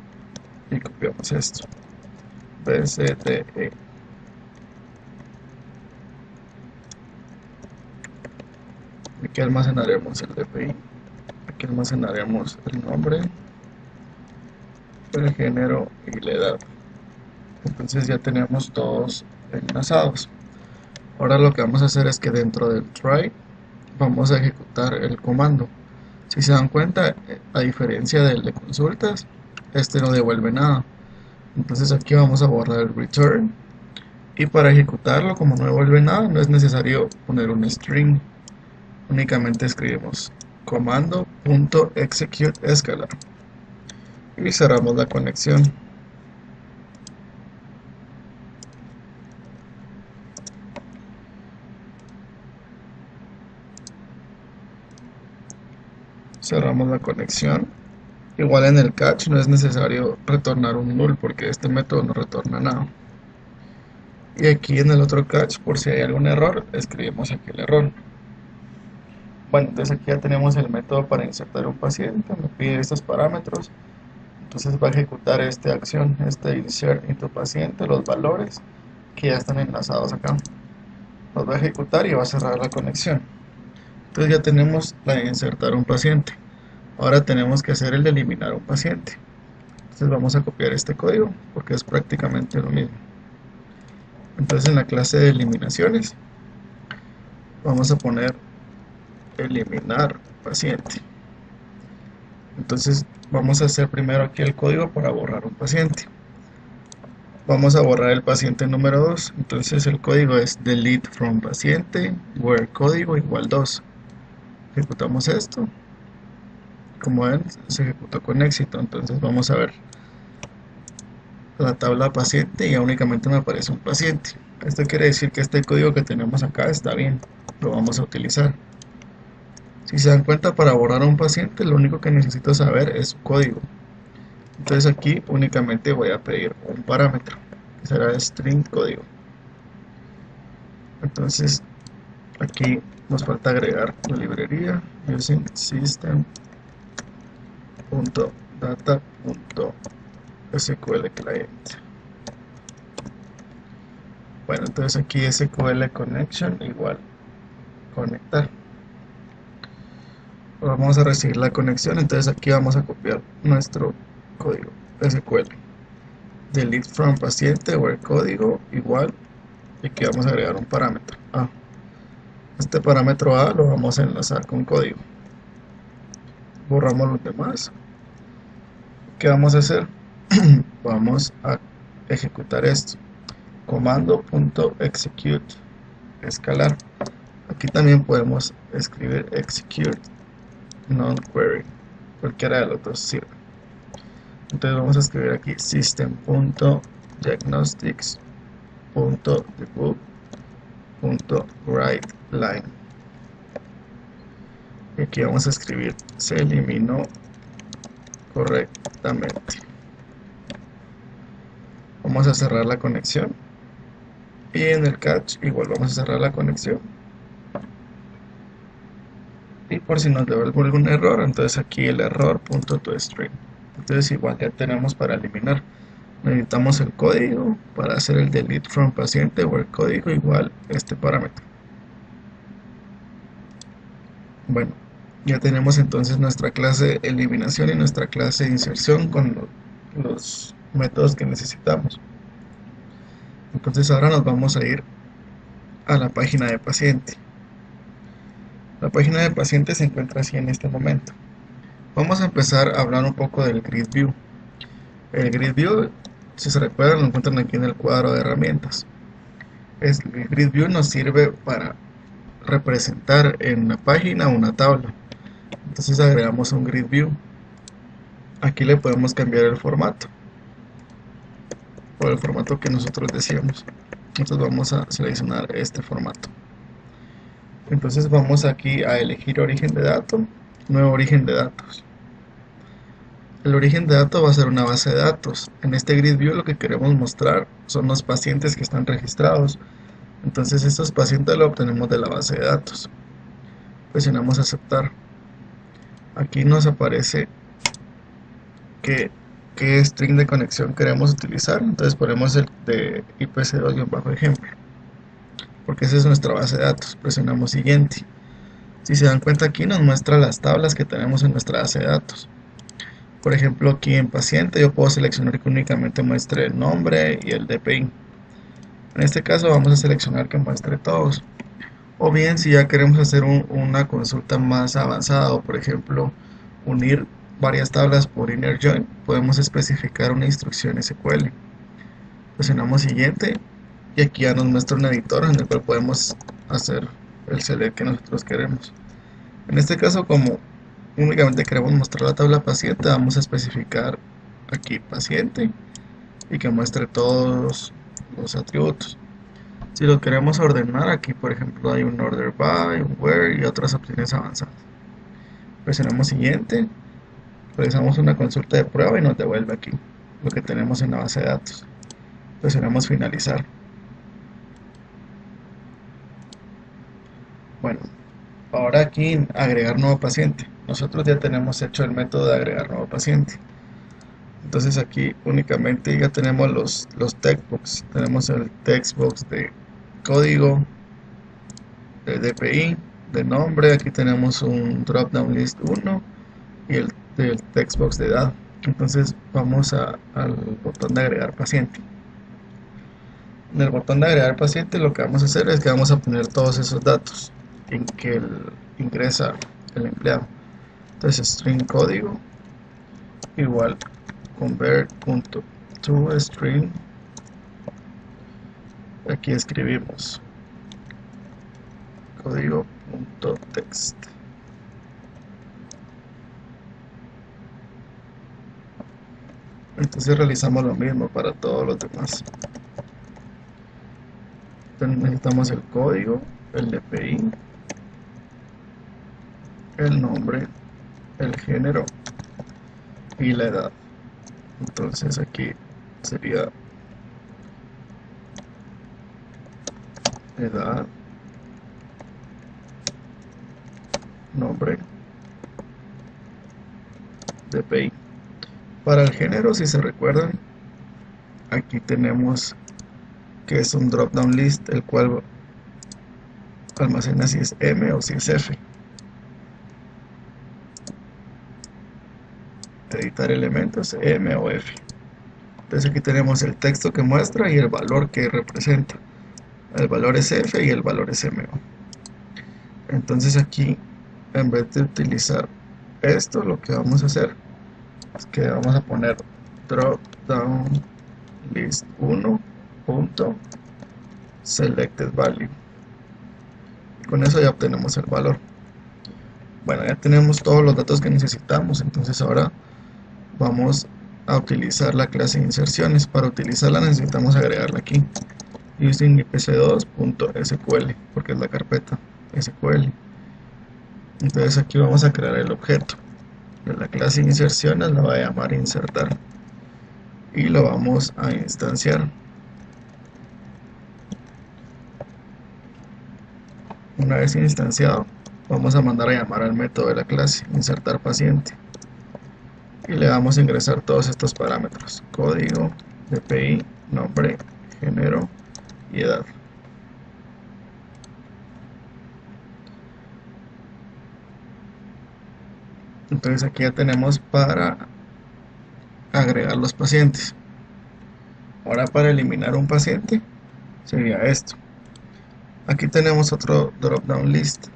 y copiamos esto. B, C, D, E. Aquí almacenaremos el DPI. Aquí almacenaremos el nombre, el género y la edad. Entonces ya tenemos todos enlazados. Ahora lo que vamos a hacer es que dentro del try vamos a ejecutar el comando. Si se dan cuenta, a diferencia del de consultas, este no devuelve nada. Entonces aquí vamos a borrar el return. Y para ejecutarlo, como no devuelve nada, no es necesario poner un string. Únicamente escribimos comando.execute escalar y cerramos la conexión. Cerramos la conexión. Igual en el catch no es necesario retornar un null porque este método no retorna nada. Y aquí en el otro catch, por si hay algún error, escribimos aquí el error. Bueno, entonces aquí ya tenemos el método para insertar un paciente. Me pide estos parámetros. Entonces va a ejecutar esta acción, este insert into paciente, los valores que ya están enlazados acá. Los va a ejecutar y va a cerrar la conexión. Entonces ya tenemos la de insertar un paciente. Ahora tenemos que hacer el de eliminar un paciente. Entonces vamos a copiar este código porque es prácticamente lo mismo. Entonces en la clase de eliminaciones vamos a poner eliminar paciente. Entonces vamos a hacer primero aquí el código para borrar un paciente. Vamos a borrar el paciente número 2. Entonces el código es delete from paciente where código igual 2. Ejecutamos esto. Como ven, se ejecutó con éxito. Entonces vamos a ver la tabla paciente y ya únicamente me aparece un paciente. Esto quiere decir que este código que tenemos acá está bien. Lo vamos a utilizar. Si se dan cuenta, para borrar a un paciente lo único que necesito saber es su código. Entonces aquí únicamente voy a pedir un parámetro, que será string código. Entonces aquí nos falta agregar la librería using system.data.sql client. Bueno, entonces aquí SQL connection igual conectar. Vamos a recibir la conexión, entonces aquí vamos a copiar nuestro código SQL. Delete from paciente where código igual, y aquí vamos a agregar un parámetro A. Este parámetro A lo vamos a enlazar con código. Borramos los demás. ¿Qué vamos a hacer? Vamos a ejecutar esto. Comando.execute escalar. Aquí también podemos escribir execute non-query, cualquiera de los dos sirve. Entonces vamos a escribir aquí system.diagnostics.debug.writeLine y aquí vamos a escribir se eliminó correctamente. Vamos a cerrar la conexión y en el catch igual vamos a cerrar la conexión. Y por si nos devuelve algún error, entonces aquí el error.toString. Entonces igual ya tenemos para eliminar. Necesitamos el código para hacer el delete from paciente o el código igual este parámetro. Bueno, ya tenemos entonces nuestra clase de eliminación y nuestra clase de inserción con los métodos que necesitamos. Entonces ahora nos vamos a ir a la página de paciente. La página de paciente se encuentra así en este momento. Vamos a empezar a hablar un poco del Grid View. El Grid View, si se recuerdan, lo encuentran aquí en el cuadro de herramientas. El Grid View nos sirve para representar en una página una tabla. Entonces agregamos un Grid View. Aquí le podemos cambiar el formato, por el formato que nosotros deseamos. Entonces vamos a seleccionar este formato. Entonces vamos aquí a elegir origen de datos, nuevo origen de datos. El origen de datos va a ser una base de datos. En este Grid View lo que queremos mostrar son los pacientes que están registrados. Entonces estos pacientes los obtenemos de la base de datos. Presionamos aceptar. Aquí nos aparece qué string de conexión queremos utilizar. Entonces ponemos el de IPC2-ejemplo, porque esa es nuestra base de datos. Presionamos siguiente. Si se dan cuenta, aquí nos muestra las tablas que tenemos en nuestra base de datos. Por ejemplo, aquí en paciente yo puedo seleccionar que únicamente muestre el nombre y el DPI. En este caso vamos a seleccionar que muestre todos. O bien, si ya queremos hacer una consulta más avanzada, o por ejemplo unir varias tablas por inner join, podemos especificar una instrucción SQL. Presionamos siguiente y aquí ya nos muestra un editor en el cual podemos hacer el select que nosotros queremos. En este caso, como únicamente queremos mostrar la tabla paciente, vamos a especificar aquí paciente y que muestre todos los atributos. Si lo queremos ordenar, aquí por ejemplo hay un order by, un where y otras opciones avanzadas. Presionamos siguiente, realizamos una consulta de prueba y nos devuelve aquí lo que tenemos en la base de datos. Presionamos finalizar. Bueno, ahora aquí agregar nuevo paciente. Nosotros ya tenemos hecho el método de agregar nuevo paciente. Entonces aquí únicamente ya tenemos los textbox. Tenemos el textbox de código, de DPI, de nombre. Aquí tenemos un drop down list 1 y el del textbox de edad. Entonces vamos al botón de agregar paciente. En el botón de agregar paciente lo que vamos a hacer es que vamos a poner todos esos datos en que ingresa el empleado. Entonces string código igual convert.toString. Aquí escribimos código.text. Entonces realizamos lo mismo para todos los demás. Entonces necesitamos el código, el DPI, el nombre, el género y la edad. Entonces aquí sería edad, nombre, DPI. Para el género, si se recuerdan, aquí tenemos que es un drop down list, el cual almacena si es M o si es F. Editar elementos M o F. Entonces aquí tenemos el texto que muestra y el valor que representa. El valor es F y el valor es MO. Entonces aquí, en vez de utilizar esto, lo que vamos a hacer es que vamos a poner drop down list 1 punto selected value. Y con eso ya obtenemos el valor. Bueno, ya tenemos todos los datos que necesitamos. Entonces ahora vamos a utilizar la clase de inserciones. Para utilizarla necesitamos agregarla aquí, using ipc2.sql, porque es la carpeta SQL. Entonces aquí vamos a crear el objeto de la clase de inserciones, la voy a llamar insertar y lo vamos a instanciar. Una vez instanciado, vamos a mandar a llamar al método de la clase insertar paciente y le vamos a ingresar todos estos parámetros: código, DPI, nombre, género y edad. Entonces aquí ya tenemos para agregar los pacientes. Ahora para eliminar un paciente sería esto: Aquí tenemos otro drop down list.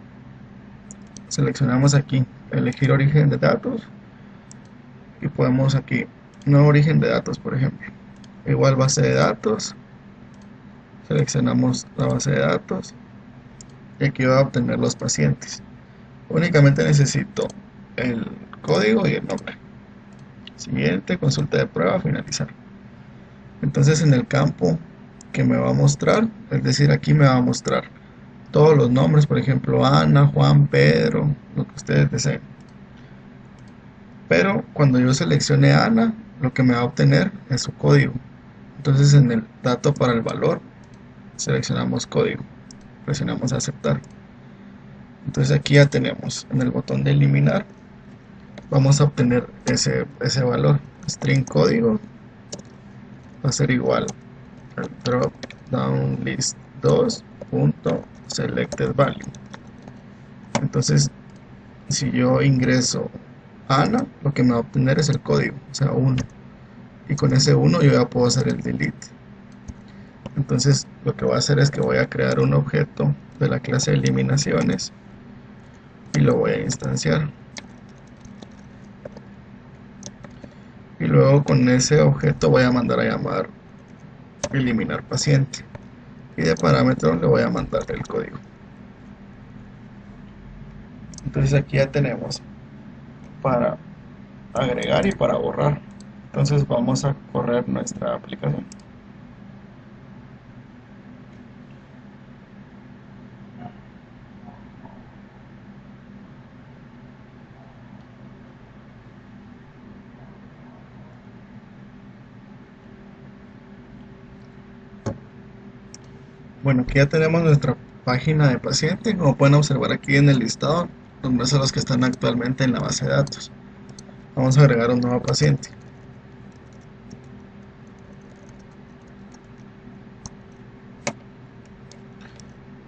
Seleccionamos aquí elegir origen de datos y podemos aquí nuevo origen de datos, por ejemplo, igual base de datos. Seleccionamos la base de datos y aquí voy a obtener los pacientes. Únicamente necesito el código y el nombre. Siguiente, consulta de prueba, finalizar. Entonces en el campo que me va a mostrar, es decir, aquí me va a mostrar todos los nombres, por ejemplo, Ana, Juan, Pedro, lo que ustedes deseen. Pero cuando yo seleccione a Ana, lo que me va a obtener es su código. Entonces en el dato para el valor, seleccionamos código, presionamos aceptar. Entonces aquí ya tenemos en el botón de eliminar, vamos a obtener ese valor. String código va a ser igual al drop down list 2.selected value. Entonces si yo ingreso Ana, lo que me va a obtener es el código, o sea 1, y con ese 1 yo ya puedo hacer el delete. Entonces lo que voy a hacer es que voy a crear un objeto de la clase de eliminaciones y lo voy a instanciar, y luego con ese objeto voy a mandar a llamar eliminar paciente, y de parámetro le voy a mandar el código. Entonces aquí ya tenemos para agregar y para borrar. Entonces vamos a correr nuestra aplicación. Bueno, aquí ya tenemos nuestra página de paciente. Como pueden observar aquí en el listado, los nombres son los que están actualmente en la base de datos. Vamos a agregar un nuevo paciente.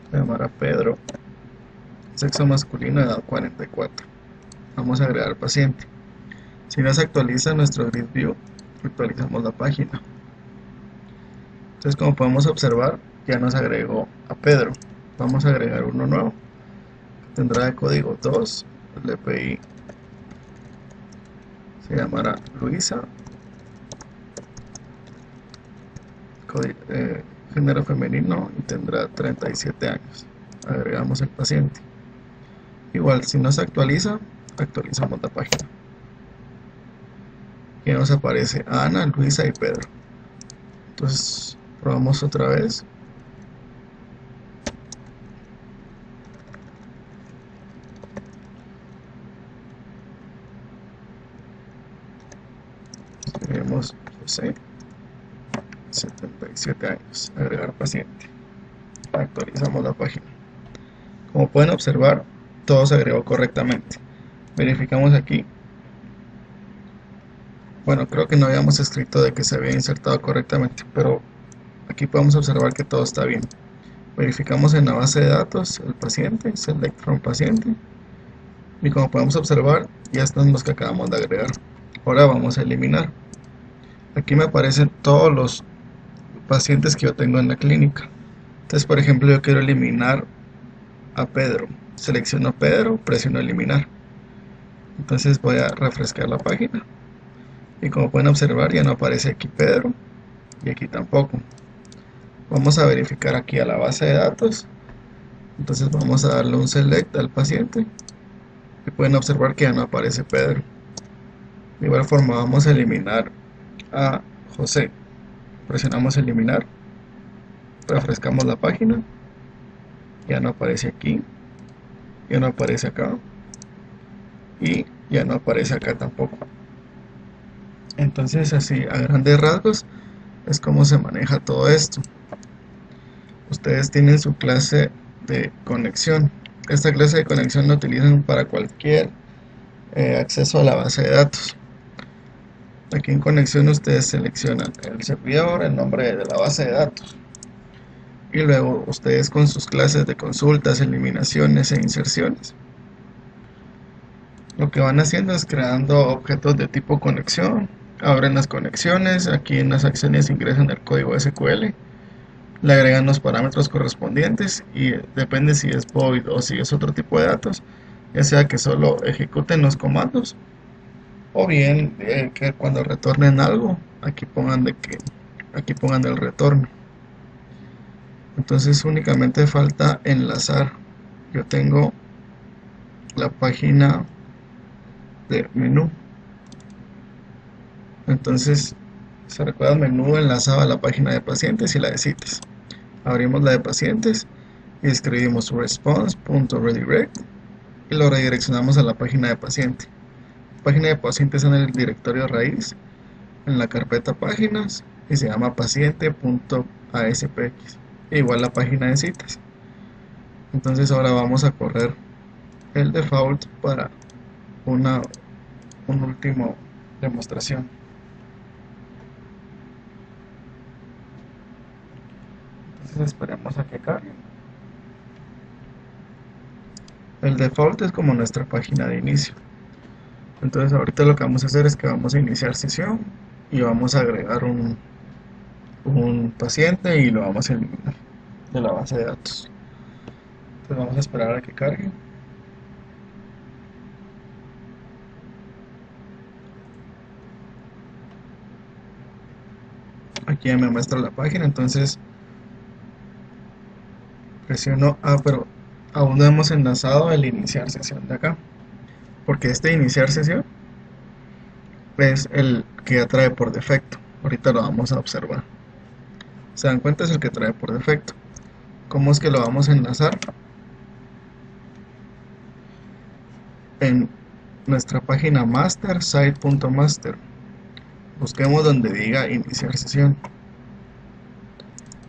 Se llamará Pedro, sexo masculino, edad 44. Vamos a agregar paciente. Si no se actualiza nuestro grid view, actualizamos la página. Entonces, como podemos observar, ya nos agregó a Pedro. Vamos a agregar uno nuevo. Tendrá de código 2, el DPI se llamará Luisa, género femenino, y tendrá 37 años. Agregamos el paciente. Igual, si no se actualiza, actualizamos la página. Aquí nos aparece Ana, Luisa y Pedro. Entonces probamos otra vez. Escribimos José, 77 años, agregar paciente. Actualizamos la página. Como pueden observar, todo se agregó correctamente. Verificamos aquí. Bueno, creo que no habíamos escrito de que se había insertado correctamente, pero aquí podemos observar que todo está bien. Verificamos en la base de datos el paciente, select from paciente, y como podemos observar, ya están los que acabamos de agregar. Ahora vamos a eliminar. Aquí me aparecen todos los pacientes que yo tengo en la clínica. Entonces, por ejemplo, yo quiero eliminar a Pedro. Selecciono Pedro, presiono eliminar. Entonces voy a refrescar la página. Y como pueden observar, ya no aparece aquí Pedro y aquí tampoco. Vamos a verificar aquí a la base de datos. Entonces vamos a darle un select al paciente y pueden observar que ya no aparece Pedro. De igual forma vamos a eliminar a José. Presionamos eliminar, refrescamos la página, ya no aparece aquí, ya no aparece acá y ya no aparece acá tampoco. Entonces así a grandes rasgos es como se maneja todo esto. Ustedes tienen su clase de conexión. Esta clase de conexión la utilizan para cualquier acceso a la base de datos. Aquí en conexión ustedes seleccionan el servidor, el nombre de la base de datos, y luego ustedes con sus clases de consultas, eliminaciones e inserciones, lo que van haciendo es creando objetos de tipo conexión. Abren las conexiones, aquí en las acciones ingresan el código SQL le agregan los parámetros correspondientes y depende si es void o si es otro tipo de datos, ya sea que solo ejecuten los comandos o bien que cuando retornen algo aquí pongan el retorno. Entonces únicamente falta enlazar. Yo tengo la página de menú, entonces se recuerda el menú enlazado a la página de pacientes y la de citas. Abrimos la de pacientes y escribimos response.redirect y lo redireccionamos a la página de paciente. La página de pacientes en el directorio raíz, en la carpeta páginas, y se llama paciente.aspx, e igual la página de citas. Entonces ahora vamos a correr el default para un último demostración. Entonces esperemos a que cargue. El default es como nuestra página de inicio. Entonces ahorita lo que vamos a hacer es que vamos a iniciar sesión y vamos a agregar un paciente y lo vamos a eliminar de la base de datos. Entonces vamos a esperar a que cargue. Aquí ya me muestra la página, entonces presiono A, pero aún no hemos enlazado el iniciar sesión de acá, porque este iniciar sesión es el que ya trae por defecto. Ahorita lo vamos a observar. Se dan cuenta, es el que trae por defecto. ¿Cómo es que lo vamos a enlazar? En nuestra página master, site.master, busquemos donde diga iniciar sesión.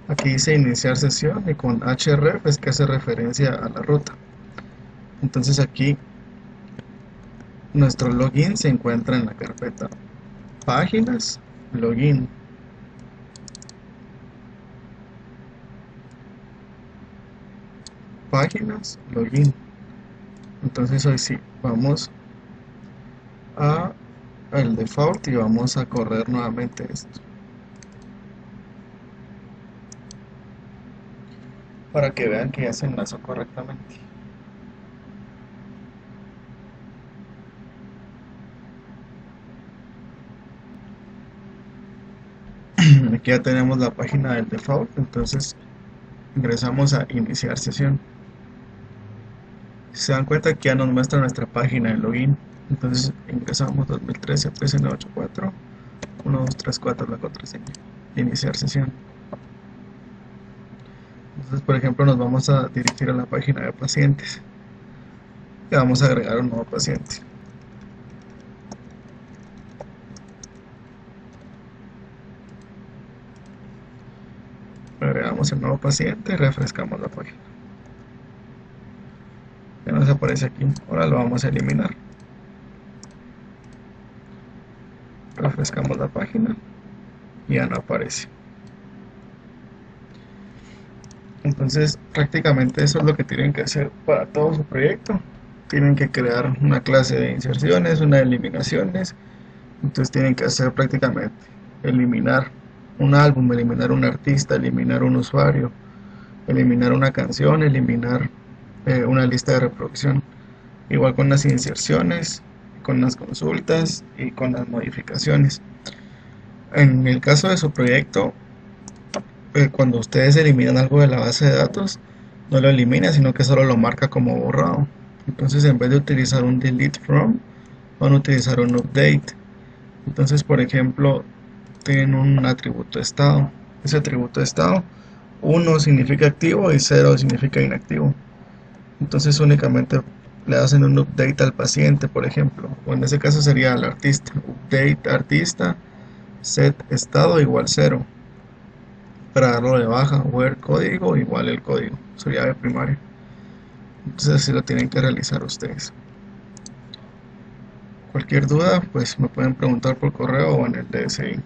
Aquí dice iniciar sesión y con href es que hace referencia a la ruta. Entonces aquí nuestro login se encuentra en la carpeta páginas, login. Páginas, login. Entonces hoy sí, vamos a el default y vamos a correr nuevamente esto para que vean que ya se enlazó correctamente. Aquí ya tenemos la página del default, entonces ingresamos a iniciar sesión. Si se dan cuenta que ya nos muestra nuestra página de login, entonces ingresamos 2013 PSN84 1234 la contraseña, iniciar sesión. Entonces por ejemplo nos vamos a dirigir a la página de pacientes y vamos a agregar un nuevo paciente. Agregamos el nuevo paciente y refrescamos la página. Ya nos aparece aquí. Ahora lo vamos a eliminar. Refrescamos la página y ya no aparece. Entonces prácticamente eso es lo que tienen que hacer para todo su proyecto. Tienen que crear una clase de inserciones, una de eliminaciones. Entonces tienen que hacer prácticamente eliminar un álbum, eliminar un artista, eliminar un usuario, eliminar una canción, eliminar una lista de reproducción. Igual con las inserciones, con las consultas y con las modificaciones. En el caso de su proyecto, cuando ustedes eliminan algo de la base de datos, no lo elimina, sino que solo lo marca como borrado. Entonces en vez de utilizar un delete from, van a utilizar un update. Entonces por ejemplo, tienen un atributo estado. Ese atributo estado, 1 significa activo y 0 significa inactivo. Entonces únicamente le hacen un update al paciente, por ejemplo, o en ese caso sería al artista. Update artista, set estado igual 0. Para darlo de baja, where código igual el código, su llave primaria. Entonces así lo tienen que realizar ustedes. Cualquier duda, pues me pueden preguntar por correo o en el DSI.